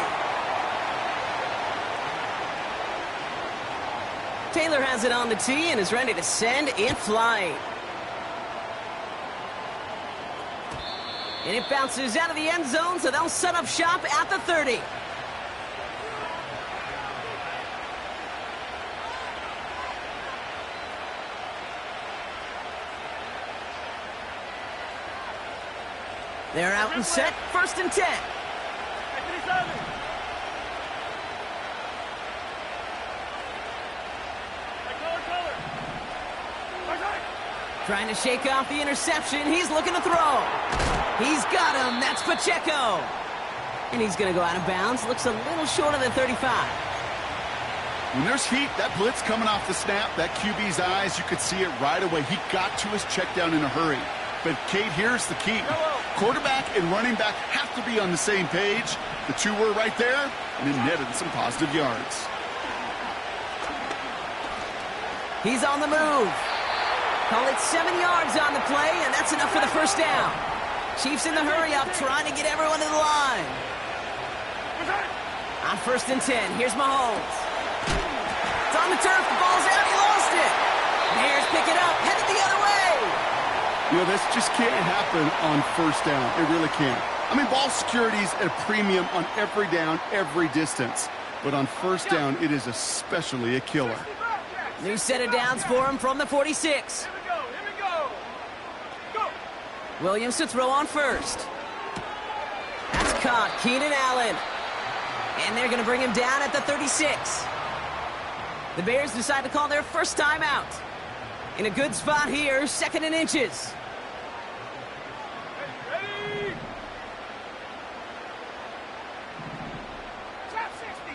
Taylor has it on the tee and is ready to send it flying. And it bounces out of the end zone, so they'll set up shop at the 30. They're out and set, 1st and 10. Trying to shake off the interception. He's looking to throw. He's got him. That's Pacheco. And he's going to go out of bounds. Looks a little short of the 35. When there's heat, that blitz coming off the snap, that QB's eyes, you could see it right away. He got to his check down in a hurry. But, Kate, here's the key. Quarterback and running back have to be on the same page. The two were right there, and it netted some positive yards. He's on the move. Call it 7 yards on the play, and that's enough for the first down. Chiefs in the hurry-up, trying to get everyone to the line. On 1st and 10, here's Mahomes. It's on the turf, the ball's out, he lost it. Bears pick it up, headed the other way. You know, this just can't happen on 1st down. It really can't. I mean, ball security's at a premium on every down, every distance. But on 1st down, it is especially a killer. New set of downs for him from the 46. Here we go. Go. Williams to throw on 1st. That's caught. Keenan Allen. And they're going to bring him down at the 36. The Bears decide to call their first timeout. In a good spot here, 2nd and inches. Ready. Trap 60.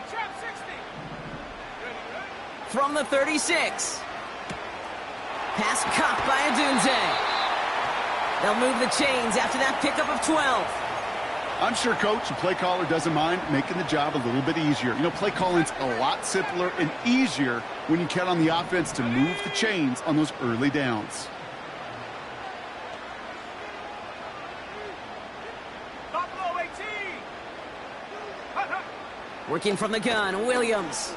Ready. From the 36. Pass caught by Adunze. They'll move the chains after that pickup of 12. I'm sure coach and play caller doesn't mind making the job a little bit easier. You know, play calling's a lot simpler and easier when you count on the offense to move the chains on those early downs. Buffalo 18. Working from the gun, Williams.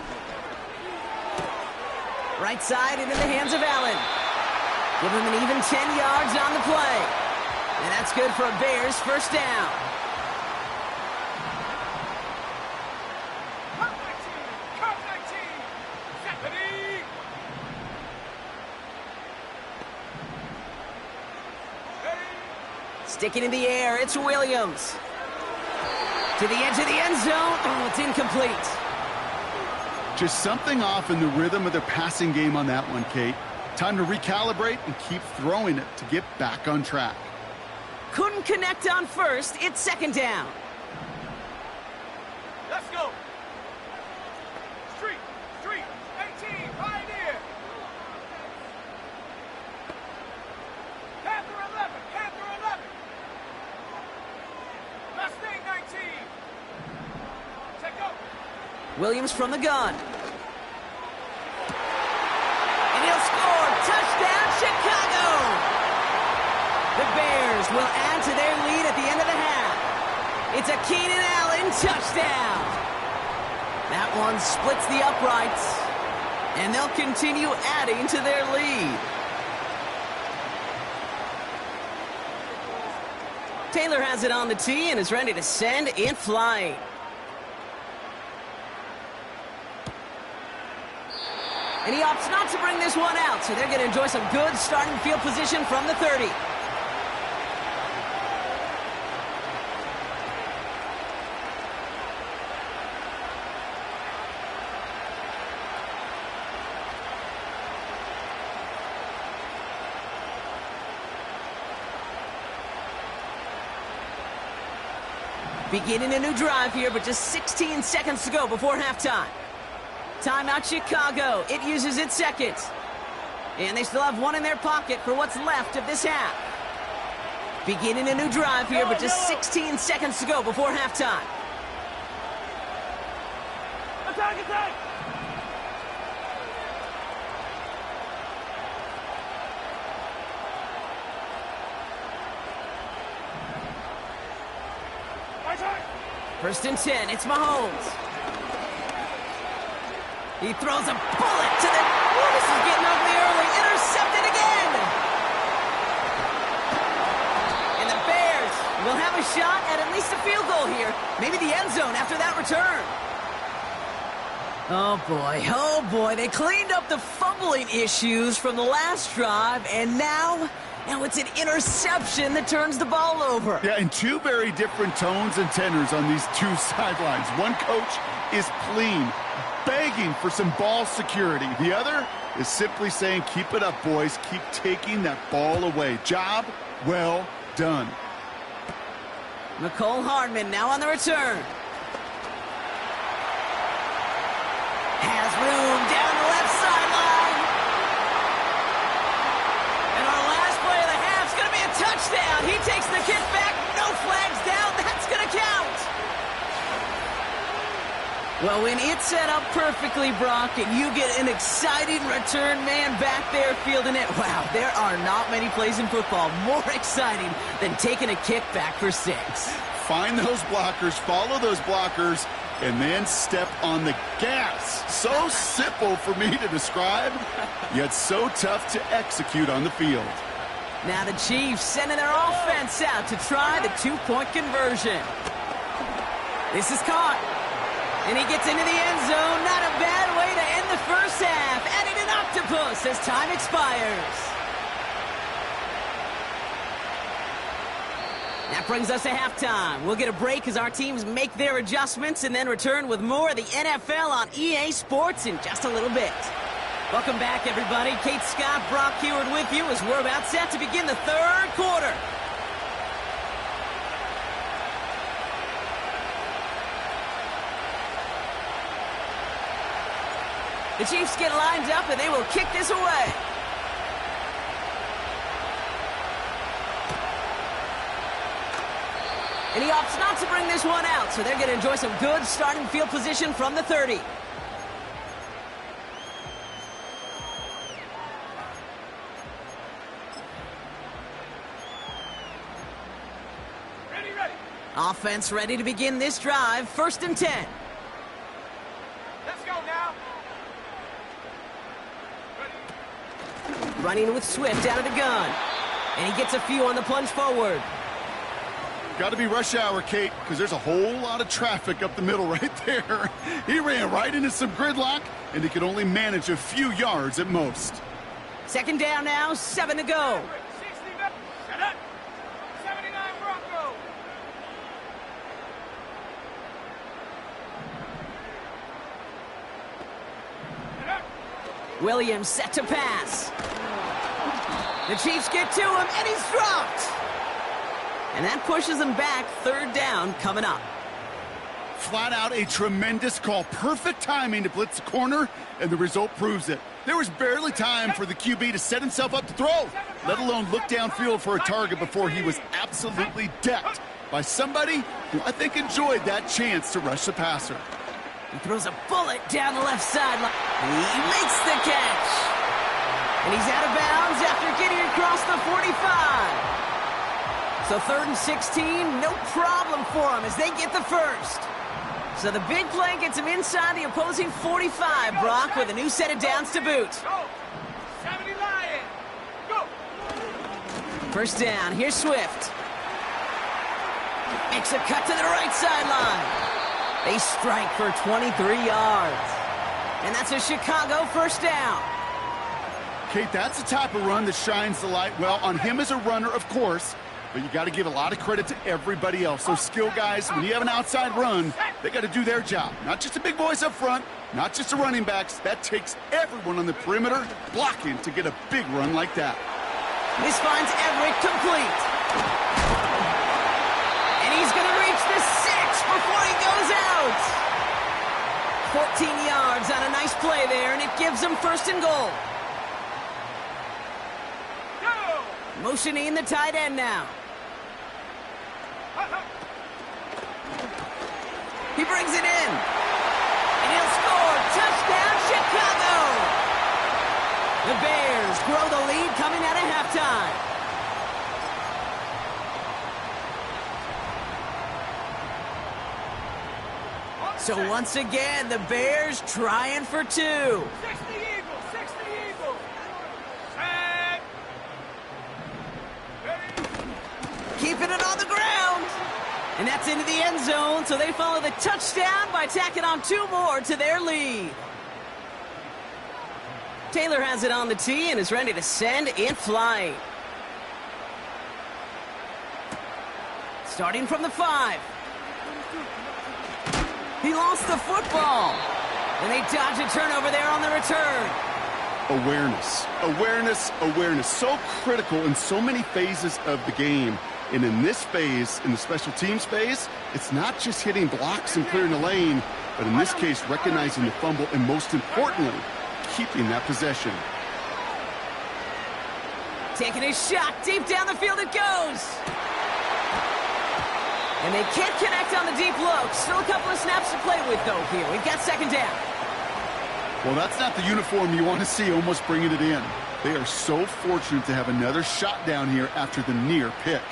Right side into the hands of Allen. Give him an even 10 yards on the play. And that's good for a Bears first down. Cut 19. Stephanie. Sticking in the air, it's Williams. To the edge of the end zone. Oh, it's incomplete. Just something off in the rhythm of their passing game on that one, Kate. Time to recalibrate and keep throwing it to get back on track. Couldn't connect on first. It's second down. Let's go. Street, 18, Pioneer. Panther 11, Mustang 19. Check out. Williams from the gun. And he'll score. Touchdown, Chicago! The Bears will add to their lead at the end of the half. It's a Keenan Allen touchdown. That one splits the uprights. And they'll continue adding to their lead. Taylor has it on the tee and is ready to send it flying. And he opts not to bring this one out, so they're going to enjoy some good starting field position from the 30. Beginning a new drive here, but just 16 seconds to go before halftime. Timeout Chicago. It uses its second. And they still have one in their pocket for what's left of this half. Beginning a new drive here, but just 16 seconds to go before halftime. Attack! First and 10, it's Mahomes. He throws a bullet to the... Oh, this is getting ugly early. Intercepted again. And the Bears will have a shot at least a field goal here. Maybe the end zone after that return. Oh boy. They cleaned up the fumbling issues from the last drive, and now it's an interception that turns the ball over. Yeah, and two very different tones and tenors on these two sidelines. One coach is clean, begging for some ball security. The other is simply saying, keep it up, boys. Keep taking that ball away. Job well done. Mecole Hardman now on the return. Has room down the left sideline. And our last play of the half is going to be a touchdown. He takes the kick back. No flags down. That's going to count. Well, when it's set up perfectly, Brock, and you get an exciting return man back there fielding it, wow, there are not many plays in football more exciting than taking a kick back for 6. Find those blockers, follow those blockers, and then step on the gas. So simple for me to describe, yet so tough to execute on the field. Now the Chiefs sending their offense out to try the 2-point conversion. This is caught. And he gets into the end zone. Not a bad way to end the first half. Adding an octopus as time expires. That brings us to halftime. We'll get a break as our teams make their adjustments and then return with more of the NFL on EA Sports in just a little bit. Welcome back, everybody. Kate Scott, Brock Heward with you as we're about set to begin the third quarter. The Chiefs get lined up, and they will kick this away. And he opts not to bring this one out, so they're going to enjoy some good starting field position from the 30. Ready. Offense ready to begin this drive. 1st and 10. Let's go now. Running with Swift out of the gun. And he gets a few on the plunge forward. Got to be rush hour, Kate, because there's a whole lot of traffic up the middle right there. He ran right into some gridlock, and he could only manage a few yards at most. 2nd down now, 7 to go. 69. Shut up. 79 Broncos. Shut up. Williams set to pass. The Chiefs get to him, and he's dropped. And that pushes them back. 3rd down coming up. Flat out a tremendous call. Perfect timing to blitz the corner, and the result proves it. There was barely time for the QB to set himself up to throw, let alone look downfield for a target before he was absolutely decked by somebody who I think enjoyed that chance to rush the passer. He throws a bullet down the left sideline. He makes the catch. And he's out of bounds after getting across the 45. So 3rd and 16, no problem for him as they get the 1st. So the big play gets him inside the opposing 45, Brock, with a new set of downs to boot. Go. 70 Lions. Go. 1st down, here's Swift. Makes a cut to the right sideline. They strike for 23 yards. And that's a Chicago 1st down. Kate, that's the type of run that shines the light well on him as a runner, of course, but you got to give a lot of credit to everybody else. Those skill guys, when you have an outside run, they got to do their job. Not just the big boys up front, not just the running backs. That takes everyone on the perimeter blocking to get a big run like that. This finds Everett complete. And he's going to reach the 6 before he goes out. 14 yards on a nice play there, and it gives them 1st and goal. Motioning the tight end now. He brings it in. And he'll score. Touchdown, Chicago! The Bears grow the lead coming out of halftime. So once again, the Bears trying for 2. 60 Eagles. 60 Eagles. Set. Keeping it on the ground. And that's into the end zone, so they follow the touchdown by tacking on 2 more to their lead. Taylor has it on the tee and is ready to send in flight. Starting from the 5. He lost the football. And they dodge a turnover there on the return. Awareness, awareness, awareness. So critical in so many phases of the game. And in this phase, in the special teams phase, it's not just hitting blocks and clearing the lane, but in this case, recognizing the fumble and most importantly, keeping that possession. Taking a shot, deep down the field it goes. And they can't connect on the deep look. Still a couple of snaps to play with, though, here. We've got 2nd down. Well, that's not the uniform you want to see almost bringing it in. They are so fortunate to have another shot down here after the near pick.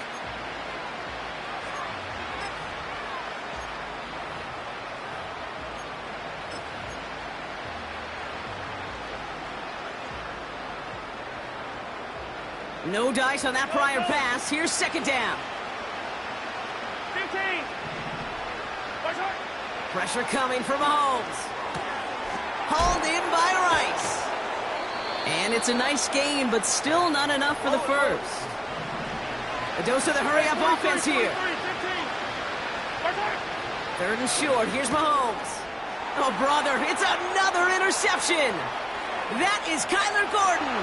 No dice on that prior pass. Here's 2nd down. 15. Pressure coming from Mahomes. Hauled in by Rice. And it's a nice game, but still not enough for the 1st. A dose of the hurry-up offense here. 3rd and short. Here's Mahomes. Oh, brother, it's another interception. That is Kyler Gordon.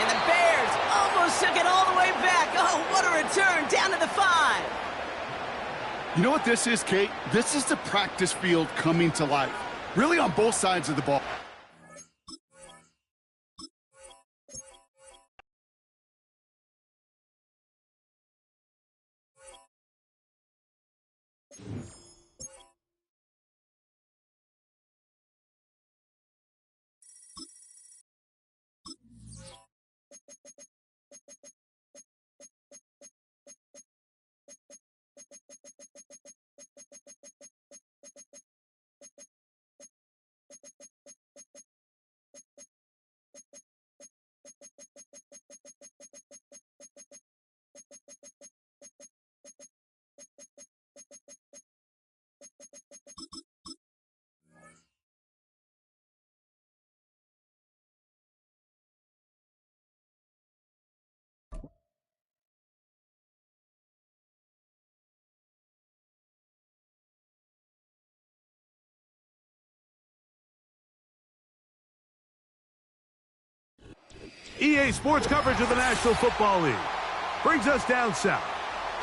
And the Bears almost took it all the way back. Oh, what a return, down to the 5. You know what this is, Kate? This is the practice field coming to life. Really on both sides of the ball. EA Sports coverage of the National Football League brings us down south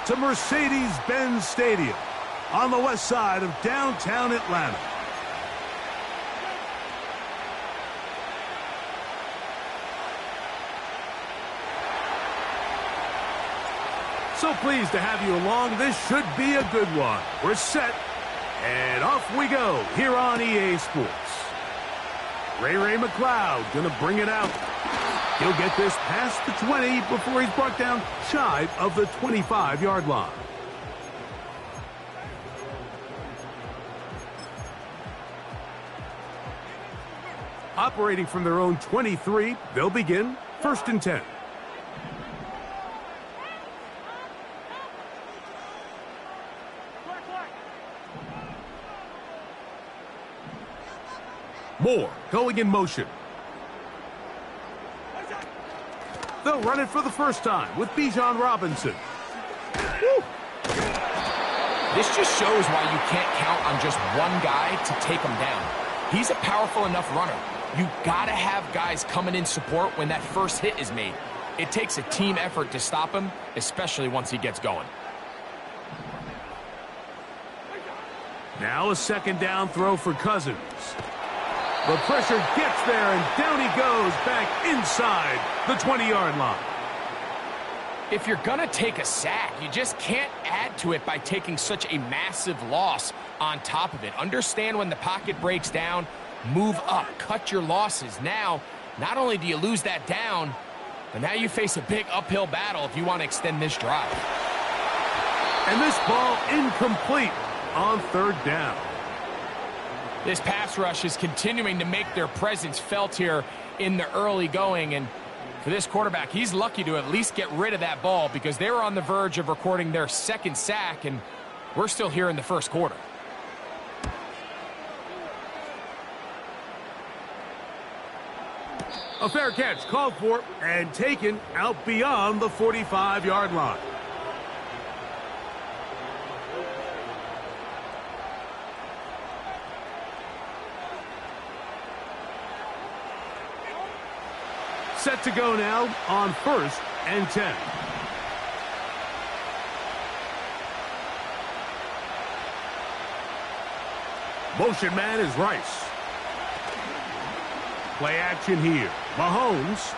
to Mercedes-Benz Stadium on the west side of downtown Atlanta. So pleased to have you along. This should be a good one. We're set, and off we go here on EA Sports. Ray McLeod going to bring it out. He'll get this past the 20 before he's brought down shy of the 25-yard line. Operating from their own 23, they'll begin 1st and 10. Moore going in motion. They'll run it for the first time with Bijan Robinson. Woo. This just shows why you can't count on just one guy to take him down. He's a powerful enough runner. You gotta have guys coming in support when that first hit is made. It takes a team effort to stop him, especially once he gets going. Now a 2nd down throw for Cousins. The pressure gets there, and down he goes back inside the 20-yard line. If you're going to take a sack, you just can't add to it by taking such a massive loss on top of it. Understand when the pocket breaks down, move up, cut your losses. Now, not only do you lose that down, but now you face a big uphill battle if you want to extend this drive. And this ball incomplete on 3rd down. This pass rush is continuing to make their presence felt here in the early going, and for this quarterback, he's lucky to at least get rid of that ball because they were on the verge of recording their 2nd sack, and we're still here in the 1st quarter. A fair catch called for and taken out beyond the 45-yard line. Set to go now on 1st and 10. Motion man is Rice. Play action here. Mahomes.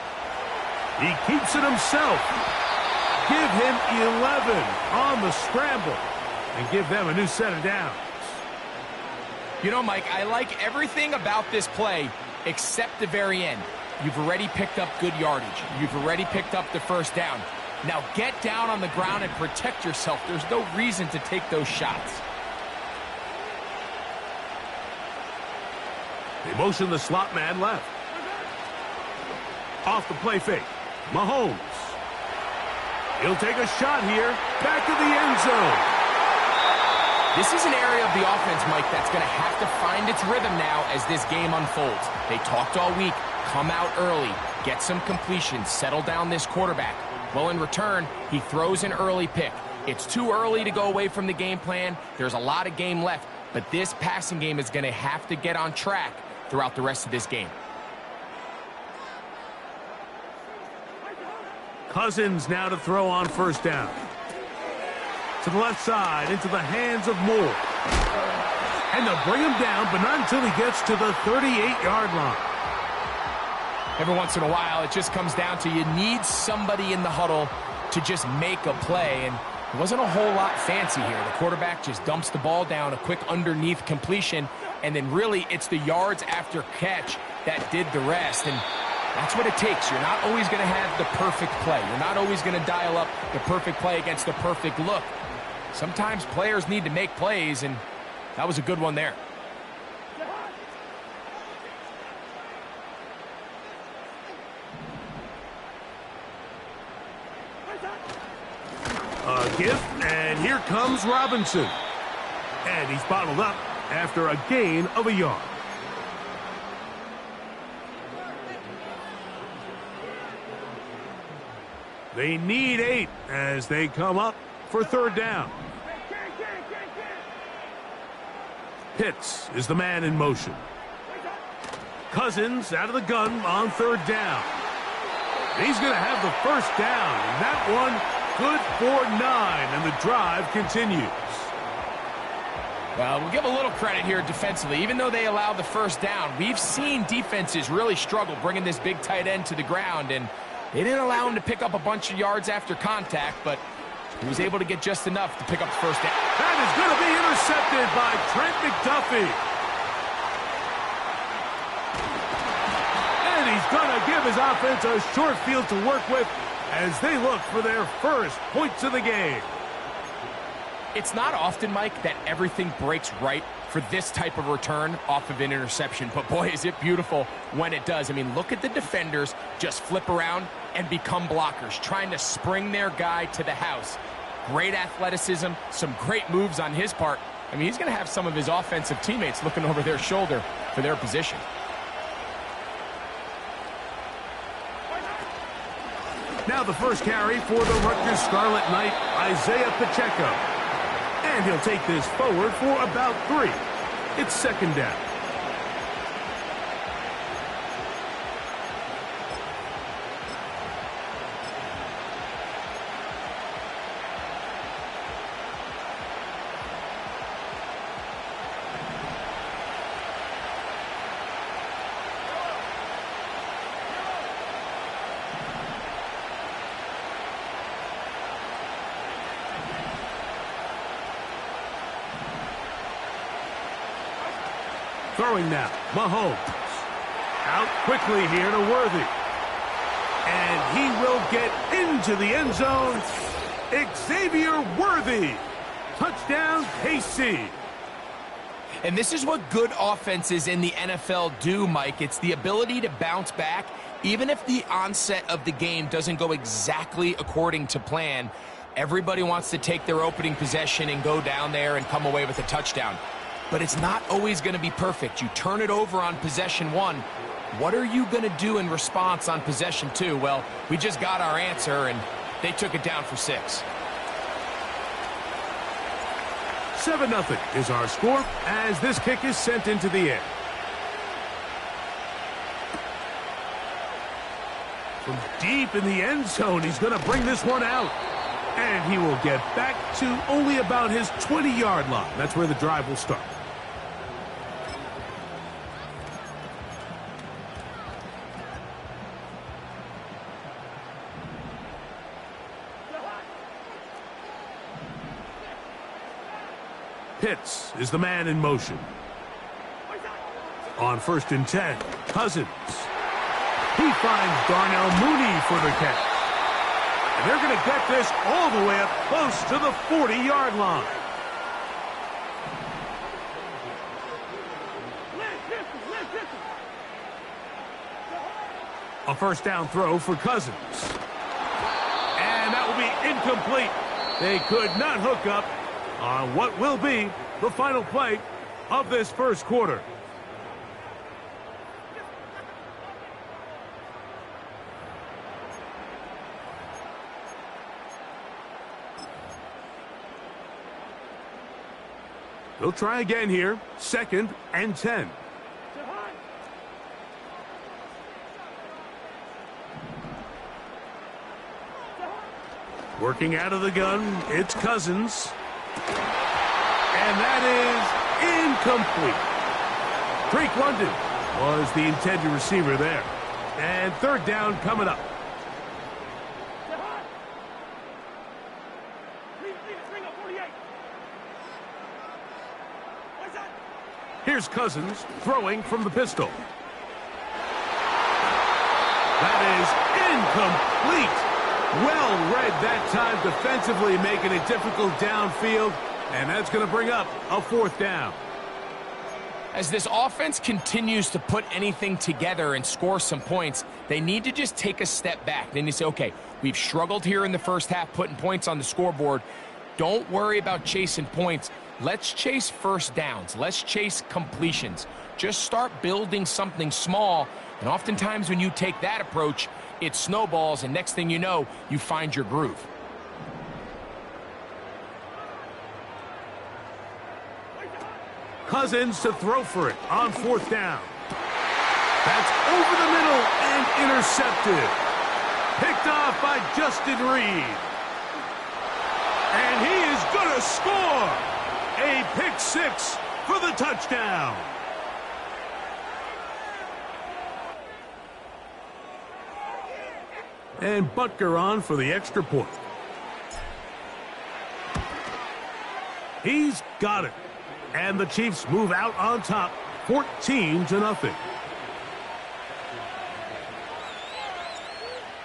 He keeps it himself. Give him 11 on the scramble and give them a new set of downs. You know, Mike, I like everything about this play except the very end. You've already picked up good yardage. You've already picked up the 1st down. Now get down on the ground and protect yourself. There's no reason to take those shots. They motion the slot man left. Off the play fake. Mahomes. He'll take a shot here. Back to the end zone. This is an area of the offense, Mike, that's going to have to find its rhythm now as this game unfolds. They talked all week. Come out early, get some completion, settle down this quarterback. Well, in return, he throws an early pick. It's too early to go away from the game plan. There's a lot of game left, but this passing game is going to have to get on track throughout the rest of this game. Cousins now to throw on 1st down. To the left side, into the hands of Moore. And they'll bring him down, but not until he gets to the 38-yard line. Every once in a while, it just comes down to you need somebody in the huddle to just make a play, and it wasn't a whole lot fancy here. The quarterback just dumps the ball down, a quick underneath completion, and then really it's the yards after catch that did the rest, and that's what it takes. You're not always going to have the perfect play. You're not always going to dial up the perfect play against the perfect look. Sometimes players need to make plays, and that was a good one there. A gift, and here comes Robinson. And he's bottled up after a gain of a yard. They need 8 as they come up for 3rd down. Pitts is the man in motion. Cousins out of the gun on 3rd down. He's going to have the first down, and that one good for 9, and the drive continues. Well, we'll give a little credit here defensively. Even though they allowed the first down, we've seen defenses really struggle bringing this big tight end to the ground, and they didn't allow him to pick up a bunch of yards after contact, but he was able to get just enough to pick up the first down. That is going to be intercepted by Trent McDuffie. And he's going to give his offense a short field to work with as they look for their first points of the game. It's not often, Mike, that everything breaks right for this type of return off of an interception, but boy, is it beautiful when it does. I mean, look at the defenders just flip around and become blockers, trying to spring their guy to the house. Great athleticism, some great moves on his part. I mean, he's going to have some of his offensive teammates looking over their shoulder for their position. Now the first carry for the Rutgers Scarlet Knight, Isaiah Pacheco. And he'll take this forward for about 3. It's second down. Throwing now, Mahomes. Out quickly here to Worthy. And he will get into the end zone. Xavier Worthy. Touchdown, KC. And this is what good offenses in the NFL do, Mike. It's the ability to bounce back, even if the onset of the game doesn't go exactly according to plan. Everybody wants to take their opening possession and go down there and come away with a touchdown. But it's not always going to be perfect. You turn it over on possession 1. What are you going to do in response on possession 2? Well, we just got our answer, and they took it down for 6. 7-0 is our score as this kick is sent into the air. From deep in the end zone, he's going to bring this one out. And he will get back to only about his 20-yard line. That's where the drive will start. Pitts is the man in motion. On 1st and 10, Cousins. He finds Darnell Mooney for the catch. And they're going to get this all the way up close to the 40-yard line. A first down throw for Cousins. And that will be incomplete. They could not hook up on what will be the final play of this first quarter. They'll try again here. 2nd and 10. Working out of the gun, it's Cousins. And that is incomplete. Drake London was the intended receiver there. And 3rd down coming up. Here's Cousins throwing from the pistol. That is incomplete. Well read that time defensively, making it difficult downfield. And that's going to bring up a 4th down. As this offense continues to put anything together and score some points, they need to just take a step back. Then you say, okay, we've struggled here in the first half putting points on the scoreboard. Don't worry about chasing points. Let's chase first downs. Let's chase completions. Just start building something small. And oftentimes when you take that approach, it snowballs, and next thing you know, you find your groove. Cousins to throw for it on 4th down. That's over the middle and intercepted. by Justin Reed. And he is going to score. A pick six for the touchdown. And Butker on for the extra point. He's got it. And the Chiefs move out on top, 14-0.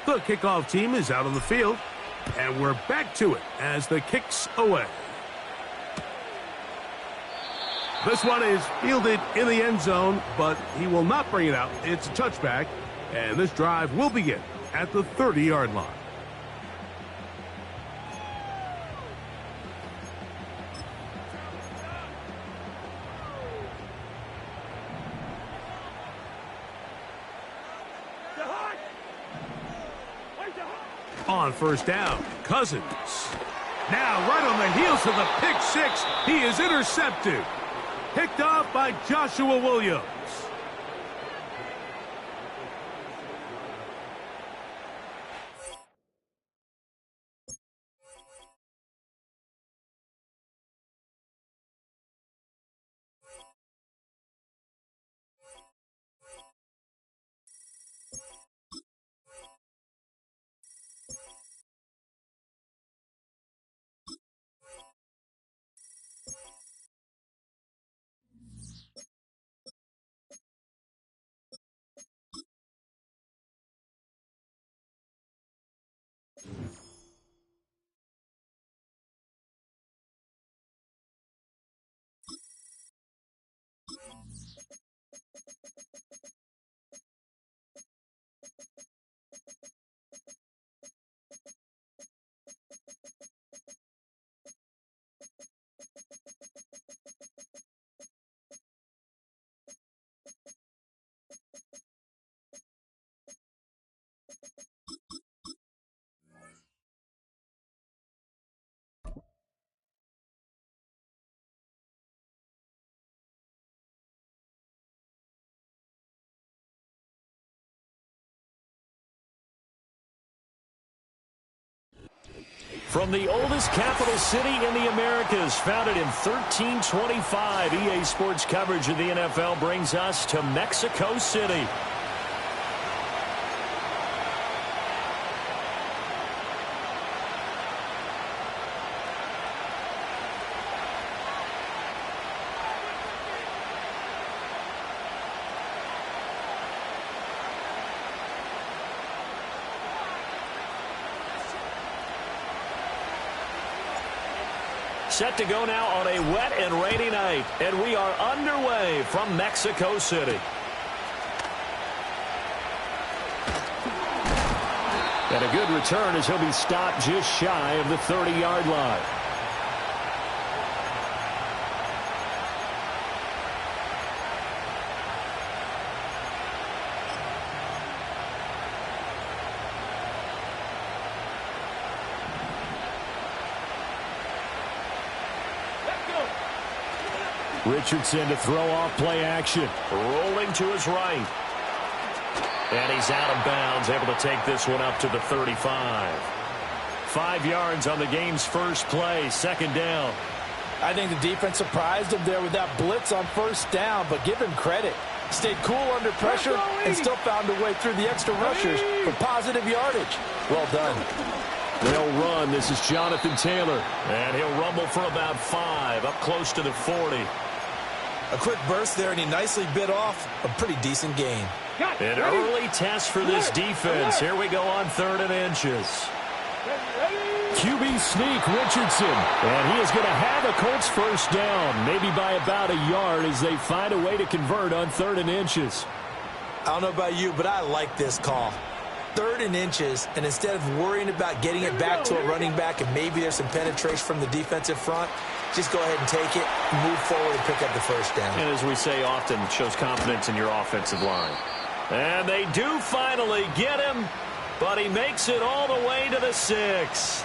The kickoff team is out on the field, and we're back to it as the kick's away. This one is fielded in the end zone, but he will not bring it out. It's a touchback, and this drive will begin at the 30-yard line. On first down, Cousins. Now right on the heels of the pick six, he is intercepted. Picked off by Joshua Williams. From the oldest capital city in the Americas, founded in 1325, EA Sports coverage of the NFL brings us to Mexico City. Set to go now on a wet and rainy night, and we are underway from Mexico City. And a good return as he'll be stopped just shy of the 30-yard line. Richardson to throw off play action. Rolling to his right. And he's out of bounds, able to take this one up to the 35. 5 yards on the game's first play, second down. I think the defense surprised him there with that blitz on first down, but give him credit. Stayed cool under pressure and still found a way through the extra rushers for positive yardage. Well done. They'll run. This is Jonathan Taylor. And he'll rumble for about 5, up close to the 40. A quick burst there, and he nicely bit off a pretty decent gain. An early test for this defense. Here we go on 3rd and inches. QB sneak, Richardson. And he is going to have a Colts first down, maybe by about a yard as they find a way to convert on 3rd and inches. I don't know about you, but I like this call. 3rd and inches, and instead of worrying about getting it back to a running back and maybe there's some penetration from the defensive front, just go ahead and take it, move forward, and pick up the first down. And as we say often, shows confidence in your offensive line. And they do finally get him, but he makes it all the way to the 6.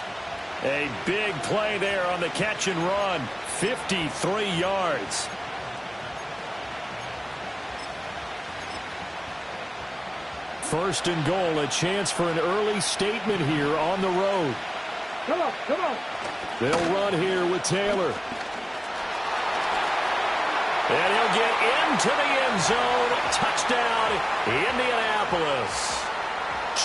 A big play there on the catch and run, 53 yards. First and goal, a chance for an early statement here on the road. Come on, come on. They'll run here with Taylor. And he'll get into the end zone. Touchdown, Indianapolis.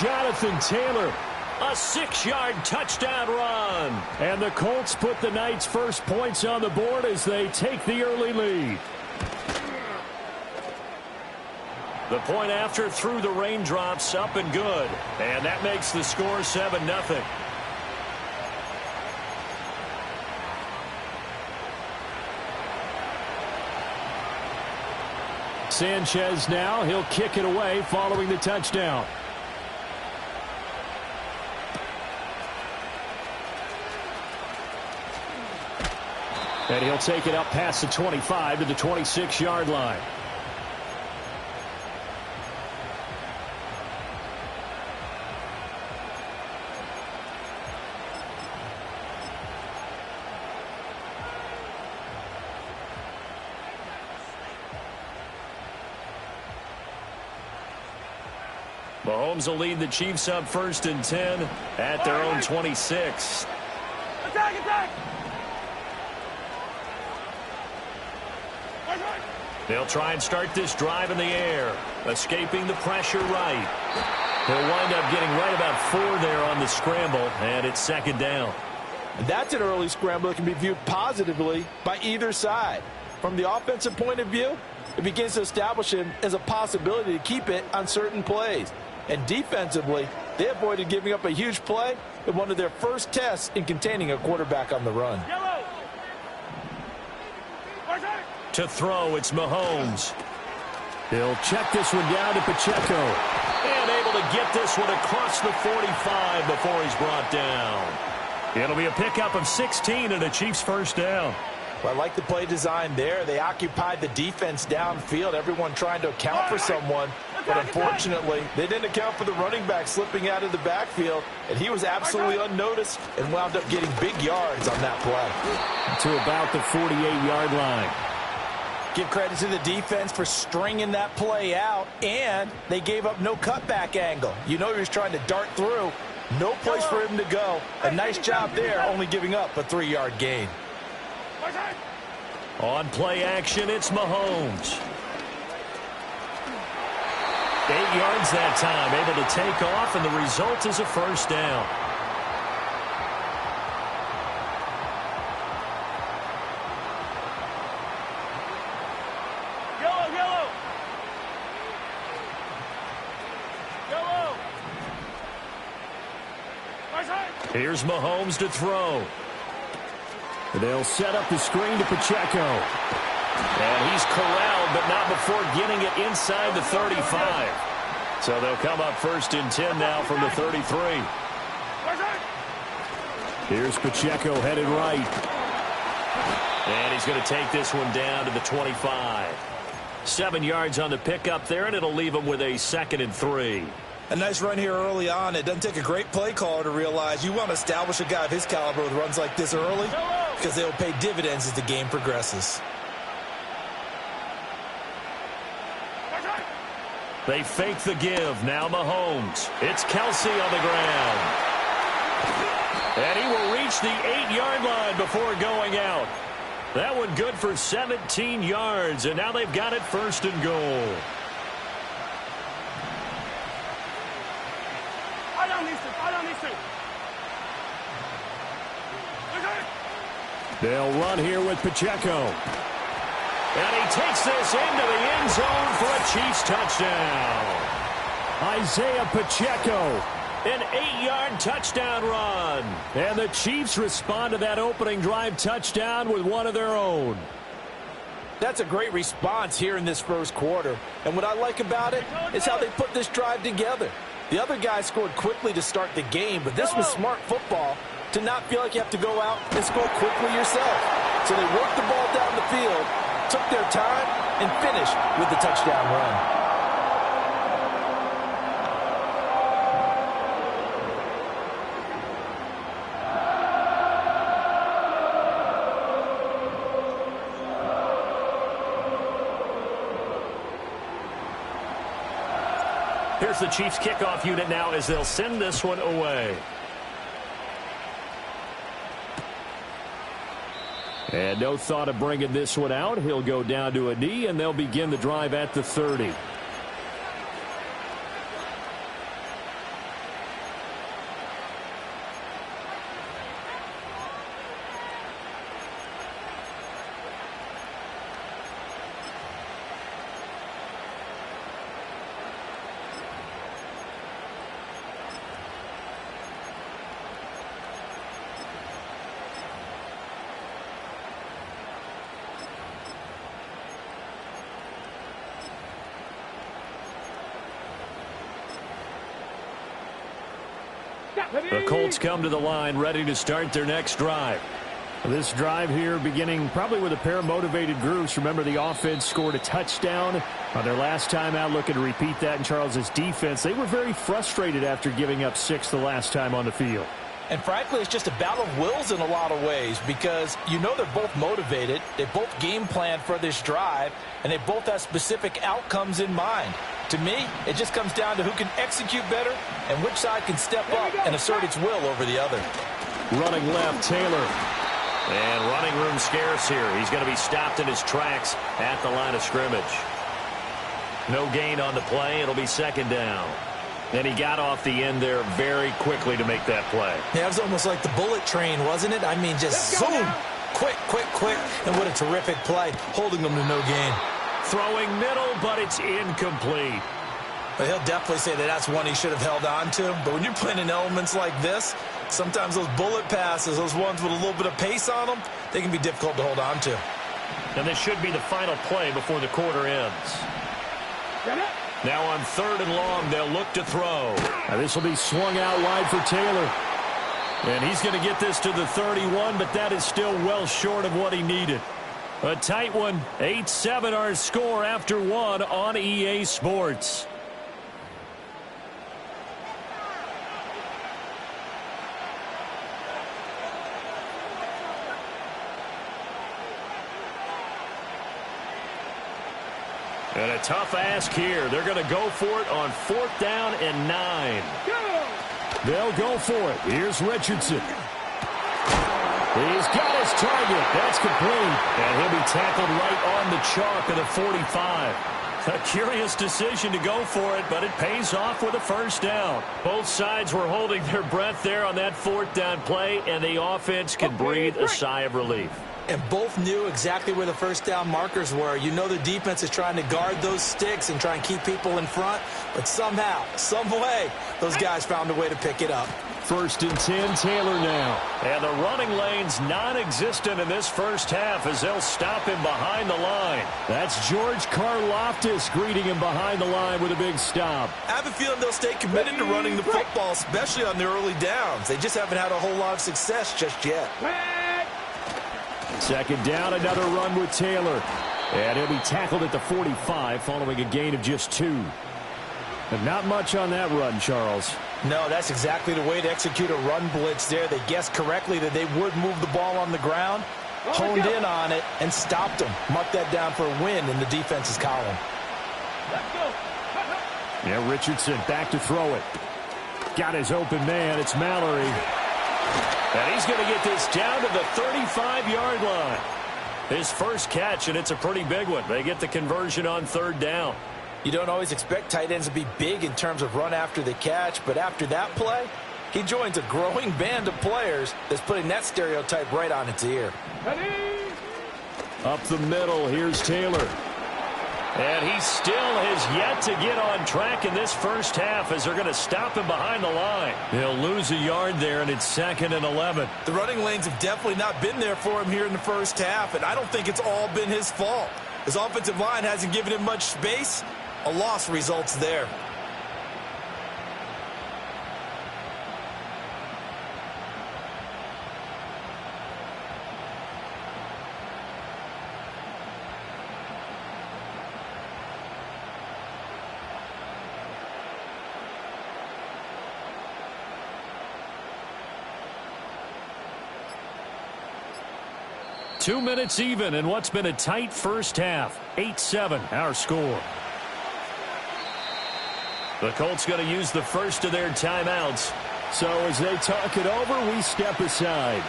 Jonathan Taylor, a 6-yard touchdown run. And the Colts put the Knights' first points on the board as they take the early lead. The point after through the raindrops, up and good. And that makes the score 7-0. Sanchez now, he'll kick it away following the touchdown. And he'll take it up past the 25 to the 26-yard line. Mahomes will lead the Chiefs up 1st and 10 at their own 26. Attack, attack. They'll try and start this drive in the air, escaping the pressure right. He'll wind up getting right about 4 there on the scramble, and it's 2nd down. That's an early scramble that can be viewed positively by either side. From the offensive point of view, it begins to establish him as a possibility to keep it on certain plays. And defensively, they avoided giving up a huge play in one of their first tests in containing a quarterback on the run. To throw, it's Mahomes. He'll check this one down to Pacheco. And able to get this one across the 45 before he's brought down. It'll be a pickup of 16 and a Chiefs first down. Well, I like the play design there. They occupied the defense downfield, everyone trying to account for someone. But unfortunately, they didn't account for the running back slipping out of the backfield, and he was absolutely unnoticed and wound up getting big yards on that play. To about the 48-yard line. Give credit to the defense for stringing that play out, and they gave up no cutback angle. You know he was trying to dart through. No place for him to go. A nice job there, only giving up a 3-yard gain. On play action, it's Mahomes. 8 yards that time, able to take off, and the result is a first down. Yellow. Here's Mahomes to throw. They'll set up the screen to Pacheco. And he's corralled, but not before getting it inside the 35. So they'll come up 1st and 10 now from the 33. Here's Pacheco headed right. And he's going to take this one down to the 25. 7 yards on the pickup there, and it'll leave him with a 2nd and 3. A nice run here early on. It doesn't take a great play caller to realize you want to establish a guy of his caliber with runs like this early because they'll pay dividends as the game progresses. They fake the give. Now Mahomes. It's Kelsey on the ground. And he will reach the 8-yard line before going out. That one good for 17 yards, and now they've got it 1st and goal. They'll run here with Pacheco. And he takes this into the end zone for a Chiefs touchdown. Isaiah Pacheco, an 8-yard touchdown run. And the Chiefs respond to that opening drive touchdown with one of their own. That's a great response here in this first quarter. And what I like about it is how they put this drive together. The other guys scored quickly to start the game, but this was smart football to not feel like you have to go out and score quickly yourself. So they worked the ball down the field, took their time, and finished with the touchdown run. Here's the Chiefs kickoff unit now as they'll send this one away. And no thought of bringing this one out. He'll go down to a knee, and they'll begin the drive at the 30. The Colts come to the line ready to start their next drive. This drive here beginning probably with a pair of motivated groups. Remember, the offense scored a touchdown on their last time out, looking to repeat that in Charles's defense. They were very frustrated after giving up 6 the last time on the field. And frankly, it's just a battle of wills in a lot of ways because you know they're both motivated. They both game plan for this drive, and they both have specific outcomes in mind. To me, it just comes down to who can execute better and which side can step up and assert its will over the other. Running left, Taylor. And running room scarce here. He's going to be stopped in his tracks at the line of scrimmage. No gain on the play. It'll be second down. And he got off the end there very quickly to make that play. Yeah, it was almost like the bullet train, wasn't it? I mean, just zoom. Quick, quick, quick. And what a terrific play, holding them to no gain. Throwing middle, but it's incomplete. But he'll definitely say that that's one he should have held on to. But when you're playing in elements like this, sometimes those bullet passes, those ones with a little bit of pace on them, they can be difficult to hold on to. And this should be the final play before the quarter ends. Now on 3rd and long, they'll look to throw. Now this will be swung out wide for Taylor. And he's going to get this to the 31, but that is still well short of what he needed. A tight one, 8-7 our score after 1 on EA Sports. And a tough ask here. They're going to go for it on 4th down and 9. They'll go for it. Here's Richardson. He's got his target. That's complete. And he'll be tackled right on the chalk of the 45. A curious decision to go for it, but it pays off with a first down. Both sides were holding their breath there on that 4th down play, and the offense can breathe a sigh of relief. And both knew exactly where the first down markers were. You know the defense is trying to guard those sticks and try and keep people in front, but somehow, some way, those guys found a way to pick it up. 1st and 10, Taylor now. And the running lane's non-existent in this first half as they'll stop him behind the line. That's George Karlaftis greeting him behind the line with a big stop. I have a feeling they'll stay committed to running the football, especially on the early downs. They just haven't had a whole lot of success just yet. 2nd down, another run with Taylor. And he'll be tackled at the 45 following a gain of just 2. But not much on that run, Charles. No, that's exactly the way to execute a run blitz there. They guessed correctly that they would move the ball on the ground, honed in on it, and stopped them. Mark that down for a win in the defense's column. Yeah, Richardson back to throw it. Got his open man. It's Mallory. And he's going to get this down to the 35-yard line. His first catch, and it's a pretty big one. They get the conversion on 3rd down. You don't always expect tight ends to be big in terms of run after the catch, but after that play, he joins a growing band of players that's putting that stereotype right on its ear. Up the middle, here's Taylor. And he still has yet to get on track in this first half as they're going to stop him behind the line. He'll lose a yard there, and it's 2nd and 11. The running lanes have definitely not been there for him here in the first half, and I don't think it's all been his fault. His offensive line hasn't given him much space. A loss results there. Two minutes even in what's been a tight first half. 8-7 our score. The Colts going to use the first of their timeouts. So as they talk it over, we step aside.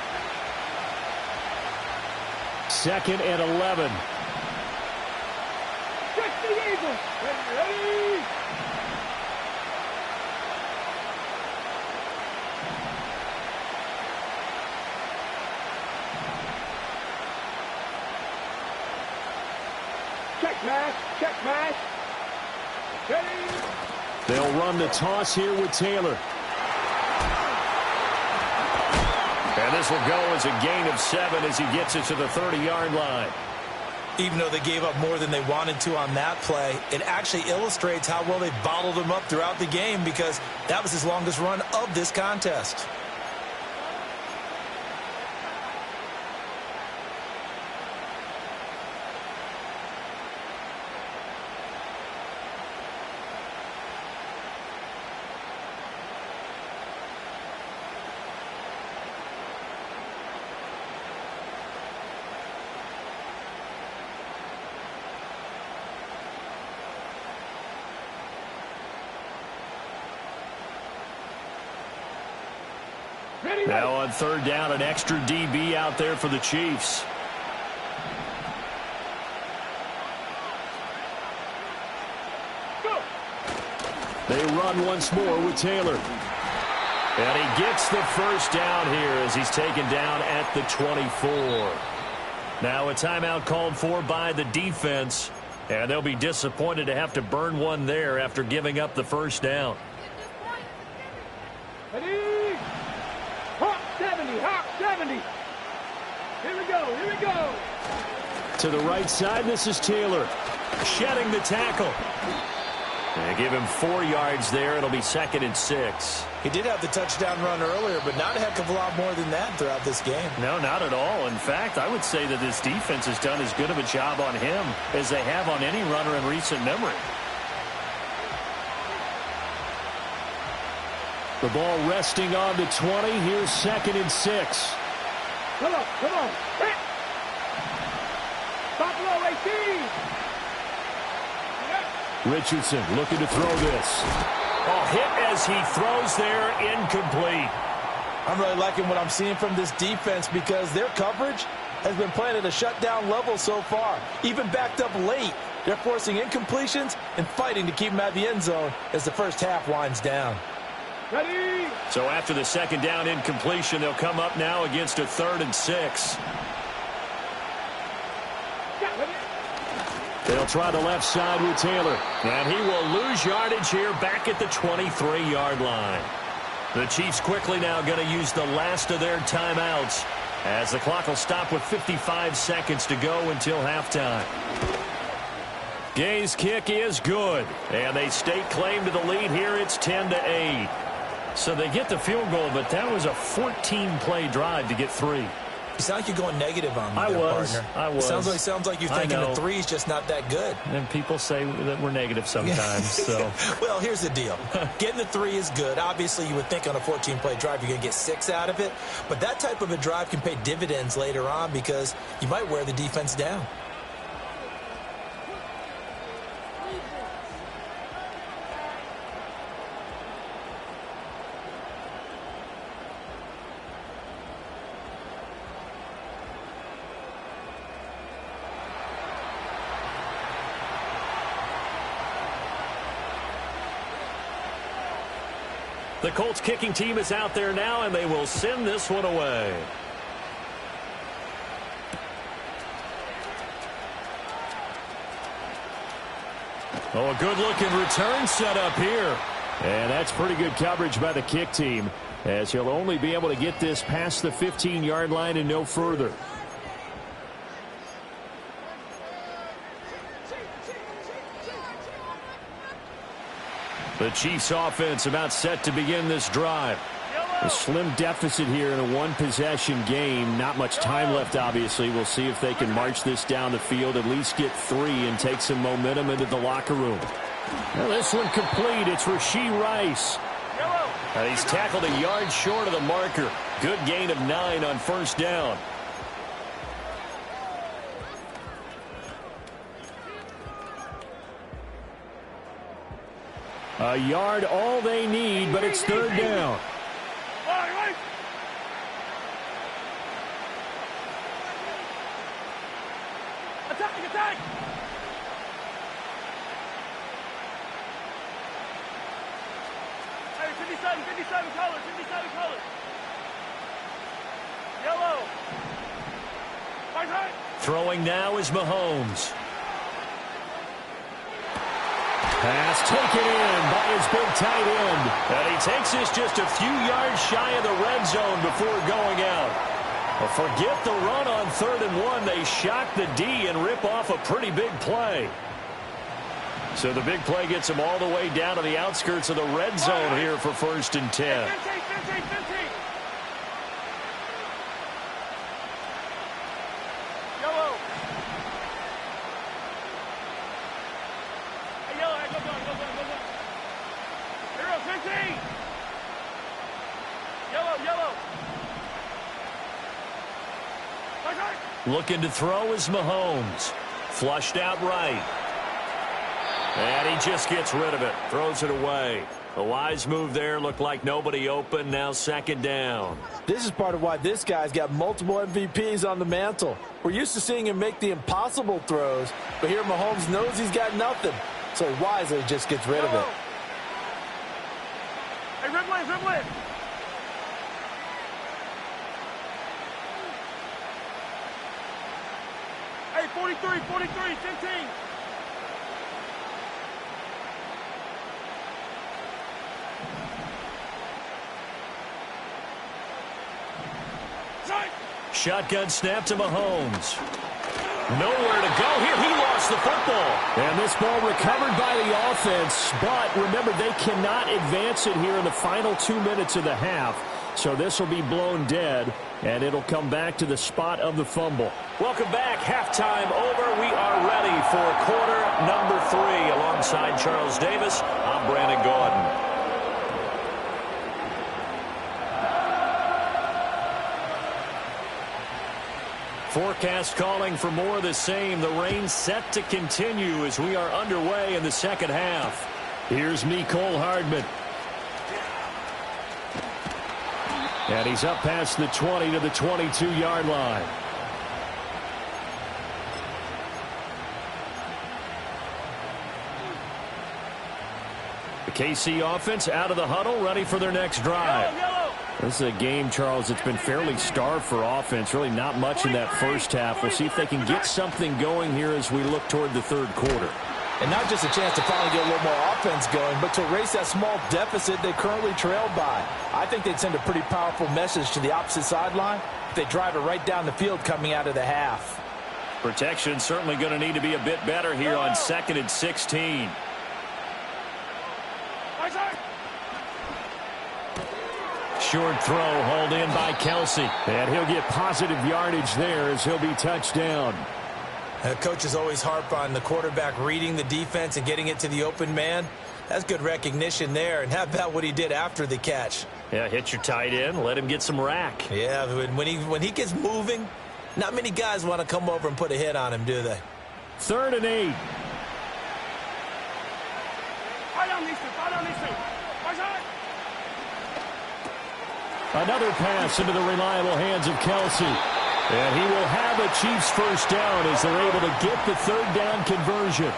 2nd and 11. Check the Eagles. Ready? Check mash. Check mash. Ready? They'll run the toss here with Taylor. And this will go as a gain of 7 as he gets it to the 30-yard line. Even though they gave up more than they wanted to on that play, it actually illustrates how well they bottled him up throughout the game because that was his longest run of this contest. Now on 3rd down, an extra DB out there for the Chiefs. Go. They run once more with Taylor. And he gets the first down here as he's taken down at the 24. Now a timeout called for by the defense. And they'll be disappointed to have to burn one there after giving up the first down. Ready? Hawk 70. Hawk 70. Here we go. Here we go. To the right side, this is Taylor. Shedding the tackle. They give him 4 yards there. It'll be 2nd and 6. He did have the touchdown run earlier, but not a heck of a lot more than that throughout this game. No, not at all. In fact, I would say that this defense has done as good of a job on him as they have on any runner in recent memory. The ball resting on the 20. Here's 2nd and 6. Come on. Come on. Hit. Buffalo 18. Richardson looking to throw this. Oh, hit as he throws there, incomplete. I'm really liking what I'm seeing from this defense because their coverage has been playing at a shutdown level so far. Even backed up late, they're forcing incompletions and fighting to keep them at the end zone as the first half winds down. Ready? So after the 2nd down incompletion, they'll come up now against a 3rd and 6. They'll try the left side with Taylor. And he will lose yardage here back at the 23-yard line. The Chiefs quickly now going to use the last of their timeouts as the clock will stop with 55 seconds to go until halftime. Gay's kick is good, and they stake claim to the lead here. It's 10-8. So they get the field goal, but that was a 14-play drive to get 3. You sound like you're going negative on me, partner. I was. It sounds like you're thinking the 3 is just not that good. And people say that we're negative sometimes. So, well, here's the deal. Getting the 3 is good. Obviously, you would think on a 14-play drive you're going to get 6 out of it. But that type of a drive can pay dividends later on because you might wear the defense down. the Colts kicking team is out there now, and they will send this one away. Oh, a good-looking return set up here. And that's pretty good coverage by the kick team, as he'll only be able to get this past the 15-yard line and no further. The Chiefs offense about set to begin this drive. A slim deficit here in a one-possession game. Not much time left, obviously. We'll see if they can march this down the field, at least get 3 and take some momentum into the locker room. Well, this one complete. It's Rashee Rice. And he's tackled a yard short of the marker. Good gain of 9 on first down. A yard, all they need, but it's third down. Attack! Hey, 57 colors. Yellow. Throwing now is Mahomes. Pass taken in by his big tight end. And he takes this just a few yards shy of the red zone before going out. Well, forget the run on 3rd and 1. They shock the D and rip off a pretty big play. So the big play gets him all the way down to the outskirts of the red zone here for 1st and 10. Looking to throw is Mahomes. Flushed out right. And he just gets rid of it. Throws it away. A wise move there. Looked like nobody open. Now 2nd down. This is part of why this guy's got multiple MVPs on the mantle. We're used to seeing him make the impossible throws, but here Mahomes knows he's got nothing, so wisely just gets rid of it. Hey, Riblin. Hey, 43, 15. Shotgun snap to Mahomes. Nowhere to go here. He lost the football. And this ball recovered by the offense, but remember, they cannot advance it here in the final 2 minutes of the half. So this will be blown dead, and it'll come back to the spot of the fumble. Welcome back. Halftime over. We are ready for quarter number 3. Alongside Charles Davis, I'm Brandon Gordon. Forecast calling for more of the same. The rain set to continue as we are underway in the second half. Here's Mecole Hardman. And he's up past the 20 to the 22-yard line. The KC offense out of the huddle, ready for their next drive. This is a game, Charles, that's been fairly starved for offense. Really not much in that first half. We'll see if they can get something going here as we look toward the third quarter. And not just a chance to finally get a little more offense going, but to erase that small deficit they currently trailed by. I think they'd send a pretty powerful message to the opposite sideline if they drive it right down the field coming out of the half. Protection certainly going to need to be a bit better here on 2nd and 16. Short throw hauled in by Kelsey. And he'll get positive yardage there as he'll be touched down. Coaches always harp on the quarterback reading the defense and getting it to the open man. That's good recognition there. And how about what he did after the catch? Yeah, hit your tight end. Let him get some rack. Yeah, when he gets moving, not many guys want to come over and put a hit on him, do they? 3rd and 8. Another pass into the reliable hands of Kelsey. And he will have a Chiefs first down as they're able to get the 3rd down conversion.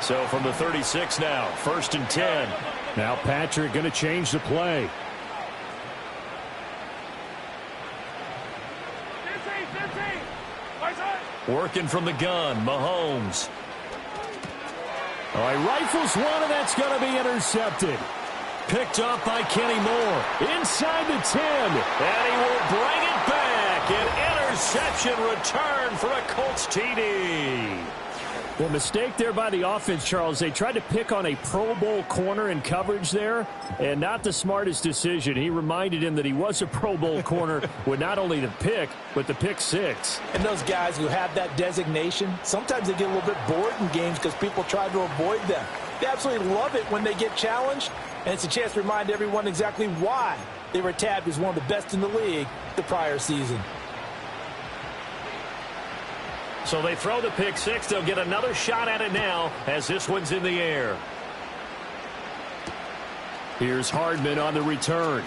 So from the 36 now, 1st and 10. Now Patrick going to change the play. Working from the gun, Mahomes. All right, rifles one, and that's going to be intercepted. Picked up by Kenny Moore. Inside the 10. And he will bring it back. An interception return for a Colts TD. Well, mistake there by the offense, Charles. They tried to pick on a Pro Bowl corner in coverage there, and not the smartest decision. He reminded him that he was a Pro Bowl corner with not only the pick, but the pick six. And those guys who have that designation, sometimes they get a little bit bored in games because people try to avoid them. They absolutely love it when they get challenged, and it's a chance to remind everyone exactly why they were tabbed as one of the best in the league the prior season. So they throw the pick six. They'll get another shot at it now as this one's in the air. Here's Hardman on the return.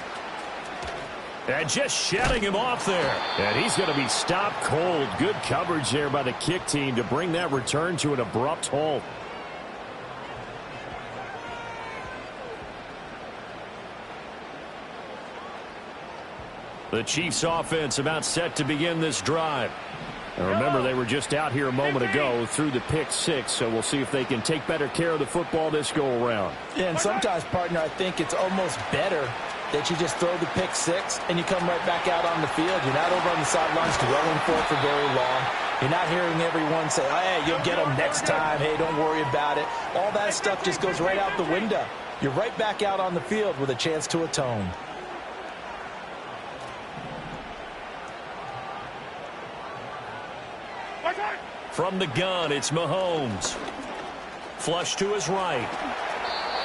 And just shedding him off there. And he's going to be stopped cold. Good coverage there by the kick team to bring that return to an abrupt halt. The Chiefs offense about set to begin this drive. And remember, they were just out here a moment ago through the pick six, so we'll see if they can take better care of the football this go-around. And sometimes, partner, I think it's almost better that you just throw the pick six and you come right back out on the field. You're not over on the sidelines dwelling for it for very long. You're not hearing everyone say, oh, hey, you'll get them next time. Hey, don't worry about it. All that stuff just goes right out the window. You're right back out on the field with a chance to atone. From the gun, it's Mahomes. Flush to his right.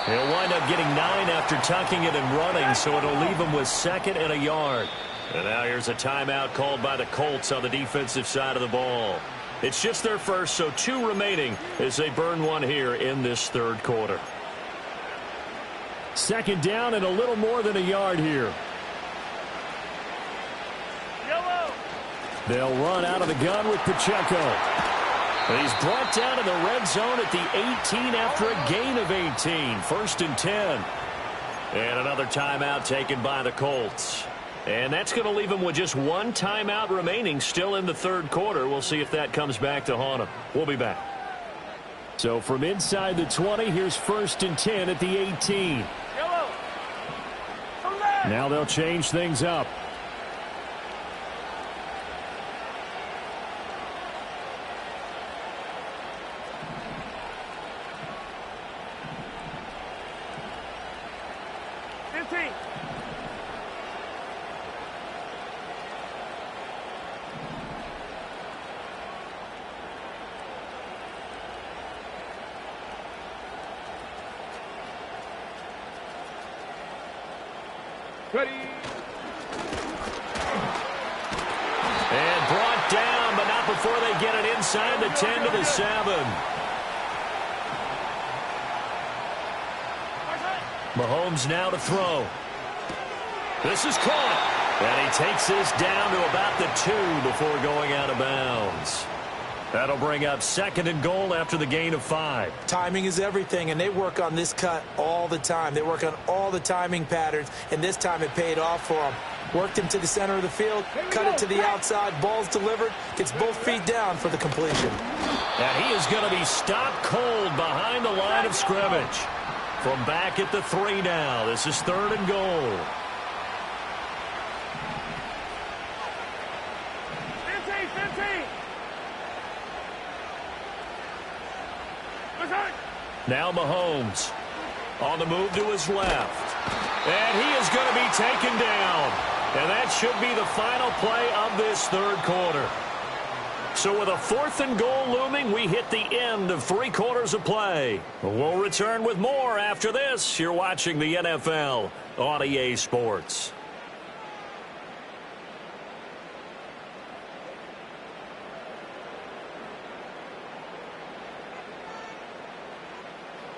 He'll wind up getting 9 after tucking it and running, so it'll leave him with 2nd and a yard. And now here's a timeout called by the Colts on the defensive side of the ball. It's just their first, so 2 remaining as they burn one here in this 3rd quarter. 2nd down and a little more than a yard here. Yellow. They'll run out of the gun with Pacheco. He's brought down in the red zone at the 18 after a gain of 18. 1st and 10. And another timeout taken by the Colts. And that's going to leave him with just 1 timeout remaining still in the 3rd quarter. We'll see if that comes back to haunt him. We'll be back. So from inside the 20, here's 1st and 10 at the 18. Yellow. Now they'll change things up. Ready. And brought down, but not before they get it inside the 10 to the 7. Mahomes now to throw. This is caught. And he takes this down to about the 2 before going out of bounds. That'll bring up 2nd and goal after the gain of 5. Timing is everything, and they work on this cut all the time. They work on all the timing patterns, and this time it paid off for them. Worked him to the center of the field, cut it to the outside, ball's delivered, gets both feet down for the completion. And he is going to be stopped cold behind the line of scrimmage. From back at the 3 now, this is 3rd and goal. Now Mahomes on the move to his left. And he is going to be taken down. And that should be the final play of this 3rd quarter. So with a 4th and goal looming, we hit the end of 3 quarters of play. We'll return with more after this. You're watching the NFL on EA Sports.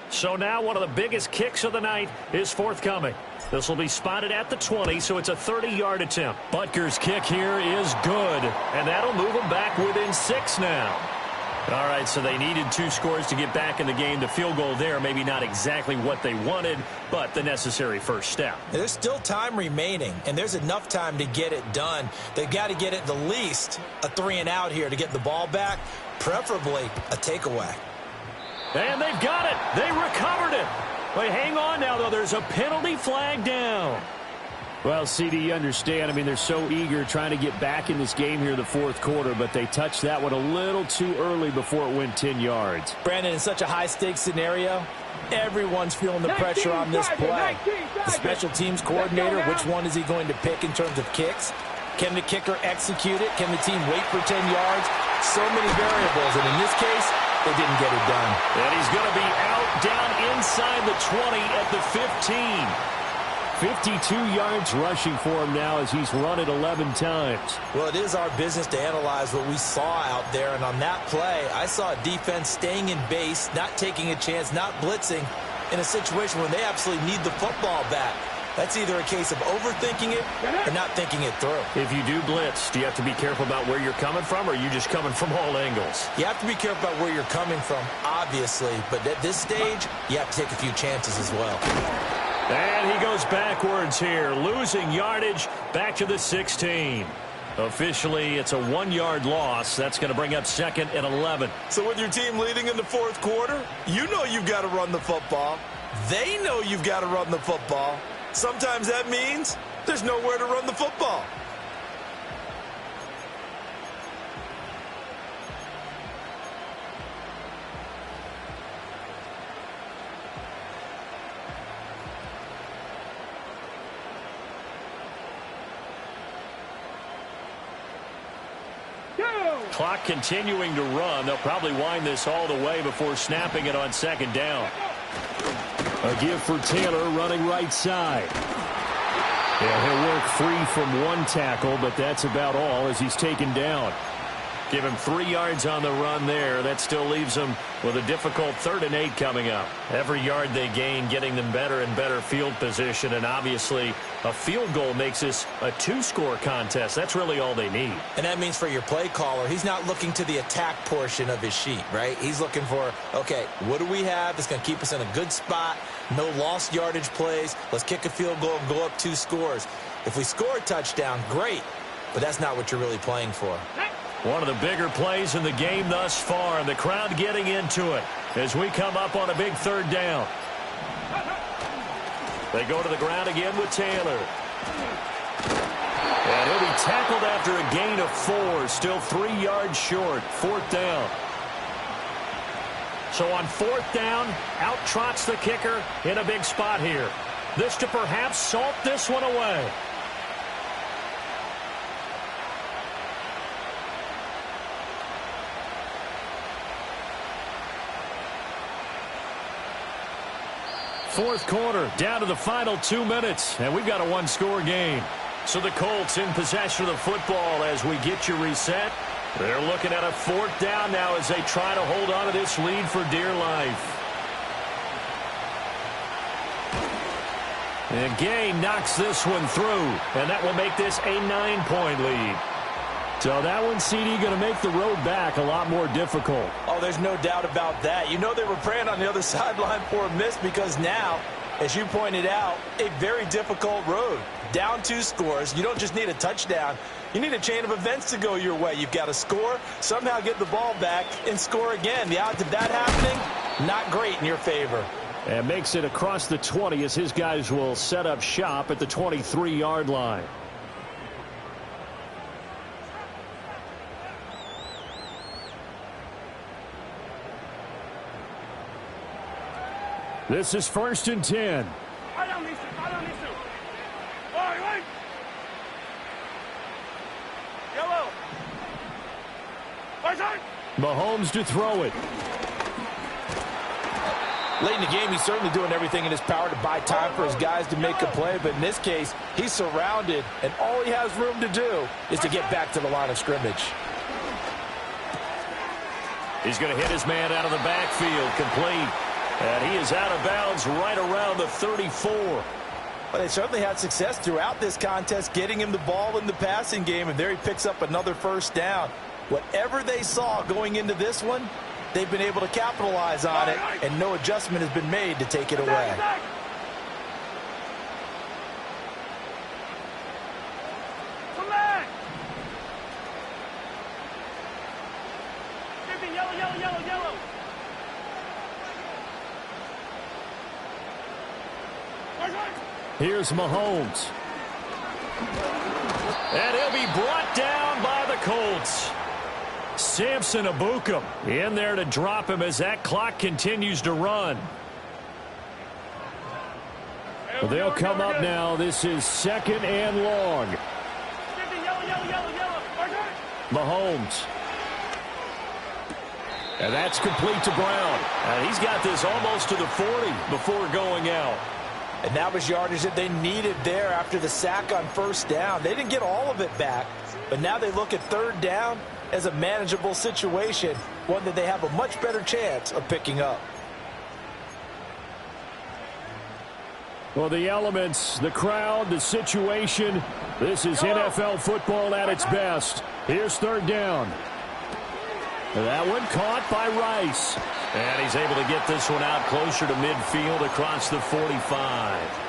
So now one of the biggest kicks of the night is forthcoming. This will be spotted at the 20, so it's a 30-yard attempt. Butker's kick here is good, and that'll move them back within 6 now. All right, so they needed 2 scores to get back in the game. The field goal there, maybe not exactly what they wanted, but the necessary first step. There's still time remaining, and there's enough time to get it done. They've got to get at the least a 3-and-out here to get the ball back, preferably a takeaway. And they've got it. They recovered it. Wait, hang on now, though. There's a penalty flag down. Well, CD, you understand. I mean, they're so eager trying to get back in this game here in the 4th quarter, but they touched that one a little too early before it went 10 yards. Brandon, in such a high-stakes scenario, everyone's feeling the pressure on this play. The special teams coordinator, which one is he going to pick in terms of kicks? Can the kicker execute it? Can the team wait for 10 yards? So many variables, and in this case, they didn't get it done. And he's going to be out down inside the 20 at the 15. 52 yards rushing for him now as he's run it 11 times. Well, it is our business to analyze what we saw out there. And on that play, I saw a defense staying in base, not taking a chance, not blitzing, in a situation where they absolutely need the football back. That's either a case of overthinking it or not thinking it through. If you do blitz, do you have to be careful about where you're coming from, or are you just coming from all angles? You have to be careful about where you're coming from, obviously, but at this stage, you have to take a few chances as well. And he goes backwards here, losing yardage back to the 16. Officially, it's a 1-yard loss. That's going to bring up 2nd and 11. So with your team leading in the 4th quarter, you know you've got to run the football. They know you've got to run the football. Sometimes that means there's nowhere to run the football. Clock continuing to run. They'll probably wind this all the way before snapping it on 2nd down. A give for Taylor running right side. Yeah, he'll work free from one tackle, but that's about all as he's taken down. Give him 3 yards on the run there. That still leaves him with a difficult 3rd and 8 coming up. Every yard they gain getting them better and better field position, and obviously a field goal makes this a 2-score contest. That's really all they need. And that means for your play caller, he's not looking to the attack portion of his sheet, right? He's looking for, okay, what do we have that's going to keep us in a good spot? No lost yardage plays. Let's kick a field goal and go up 2 scores. If we score a touchdown, great, but that's not what you're really playing for. One of the bigger plays in the game thus far, and the crowd getting into it as we come up on a big 3rd down. They go to the ground again with Taylor. And he'll be tackled after a gain of 4, still 3 yards short, 4th down. So on 4th down, out trots the kicker in a big spot here. This to perhaps salt this one away. Fourth quarter, down to the final 2 minutes, and we've got a 1-score game. So the Colts in possession of the football as we get you reset. They're looking at a 4th down now as they try to hold on to this lead for dear life. And Gay knocks this one through, and that will make this a 9-point lead. So that one, CD, going to make the road back a lot more difficult. Oh, there's no doubt about that. You know they were praying on the other sideline for a miss because now, as you pointed out, a very difficult road. Down 2 scores. You don't just need a touchdown. You need a chain of events to go your way. You've got to score, somehow get the ball back, and score again. The odds of that happening, not great in your favor. And makes it across the 20 as his guys will set up shop at the 23-yard line. This is 1st and 10. Mahomes to throw it. Late in the game, he's certainly doing everything in his power to buy time for his guys to make a play, but in this case, he's surrounded, and all he has room to do is to get back to the line of scrimmage. He's going to hit his man out of the backfield, complete. And he is out of bounds right around the 34. Well, they certainly had success throughout this contest getting him the ball in the passing game, and there he picks up another 1st down. Whatever they saw going into this one, they've been able to capitalize on it, and no adjustment has been made to take it away. Here's Mahomes. And he'll be brought down by the Colts. Samson Abukum in there to drop him as that clock continues to run. They'll come up now. This is 2nd and long. Mahomes. And that's complete to Brown. And he's got this almost to the 40 before going out. And that was yardage that they needed there after the sack on 1st down. They didn't get all of it back, but now they look at 3rd down as a manageable situation, one that they have a much better chance of picking up. Well, the elements, the crowd, the situation, this is NFL football at its best. Here's third down. That one caught by Rice. And he's able to get this one out closer to midfield across the 45.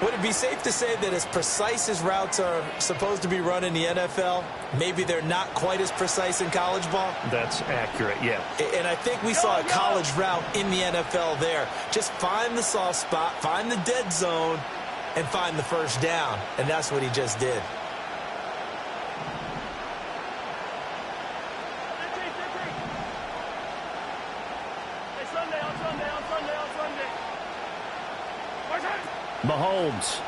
Would it be safe to say that as precise as routes are supposed to be run in the NFL, maybe they're not quite as precise in college ball? That's accurate, yeah. And I think we saw a college route in the NFL there. Just find the soft spot, find the dead zone, and find the first down. And that's what he just did. Mahomes.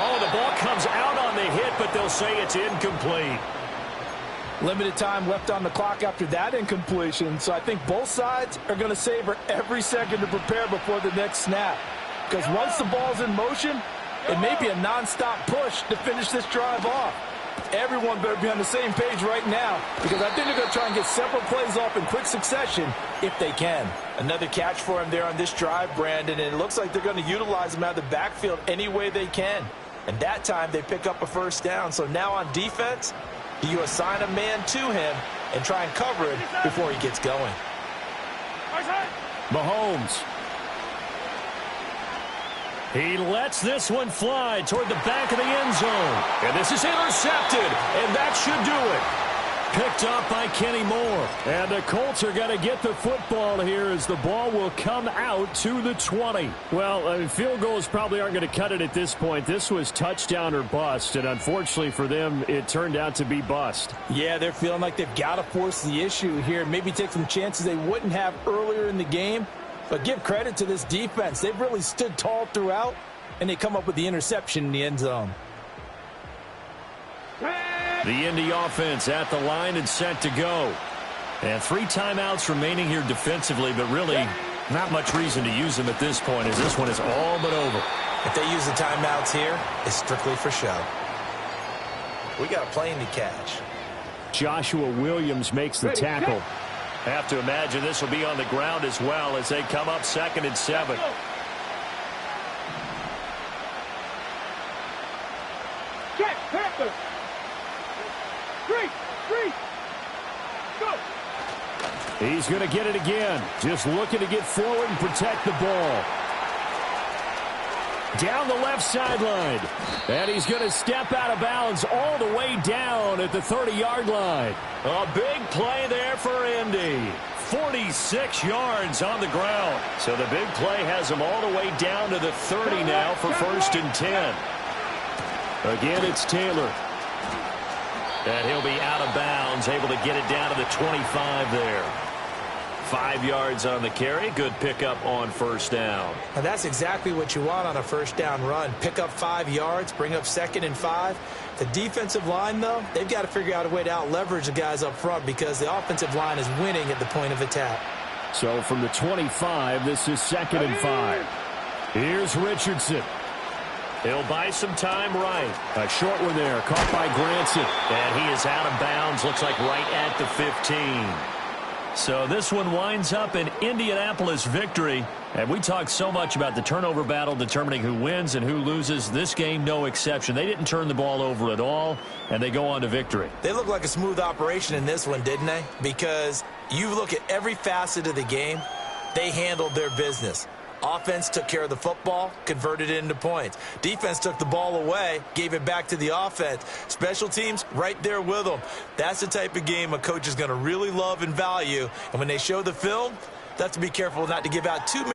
Oh, the ball comes out on the hit, but they'll say it's incomplete. Limited time left on the clock after that incompletion, so I think both sides are going to savor every second to prepare before the next snap. Because once the ball's in motion, it may be a nonstop push to finish this drive off. Everyone better be on the same page right now, because I think they're going to try and get several plays off in quick succession if they can. Another catch for him there on this drive, Brandon, and it looks like they're going to utilize him out of the backfield any way they can. And that time they pick up a first down. So now on defense, do you assign a man to him and try and cover it before he gets going? Mahomes. He lets this one fly toward the back of the end zone. And this is intercepted, and that should do it. Picked up by Kenny Moore. And the Colts are going to get the football here as the ball will come out to the 20. Well, field goals probably aren't going to cut it at this point. This was touchdown or bust, and unfortunately for them, it turned out to be bust. Yeah, they're feeling like they've got to force the issue here. Maybe take some chances they wouldn't have earlier in the game. But give credit to this defense. They've really stood tall throughout, and they come up with the interception in the end zone. The Indy offense at the line and set to go. And 3 timeouts remaining here defensively, but really not much reason to use them at this point as this one is all but over. If they use the timeouts here, it's strictly for show. We got a plane to catch. Joshua Williams makes the tackle. Have to imagine this will be on the ground as well as they come up 2nd and 7. Check, Panther. 3, go. He's going to get it again. Just looking to get forward and protect the ball. Down the left sideline. And he's going to step out of bounds all the way down at the 30-yard line. A big play there for Indy. 46 yards on the ground. So the big play has him all the way down to the 30 now for 1st and 10. Again, it's Taylor. And he'll be out of bounds, able to get it down to the 25 there. 5 yards on the carry. Good pickup on 1st down. And that's exactly what you want on a 1st down run. Pick up 5 yards, bring up 2nd and 5. The defensive line, though, they've got to figure out a way to out-leverage the guys up front because the offensive line is winning at the point of attack. So from the 25, this is 2nd and 5. Here's Richardson. He'll buy some time right. A short one there, caught by Granson. And he is out of bounds, looks like right at the 15. So this one winds up an Indianapolis victory. And we talked so much about the turnover battle determining who wins and who loses. This game, no exception. They didn't turn the ball over at all, and they go on to victory. They look like a smooth operation in this one, didn't they? Because you look at every facet of the game, they handled their business. Offense took care of the football, converted it into points. Defense took the ball away, gave it back to the offense. Special teams, right there with them. That's the type of game a coach is going to really love and value. And when they show the film, they have to be careful not to give out too many.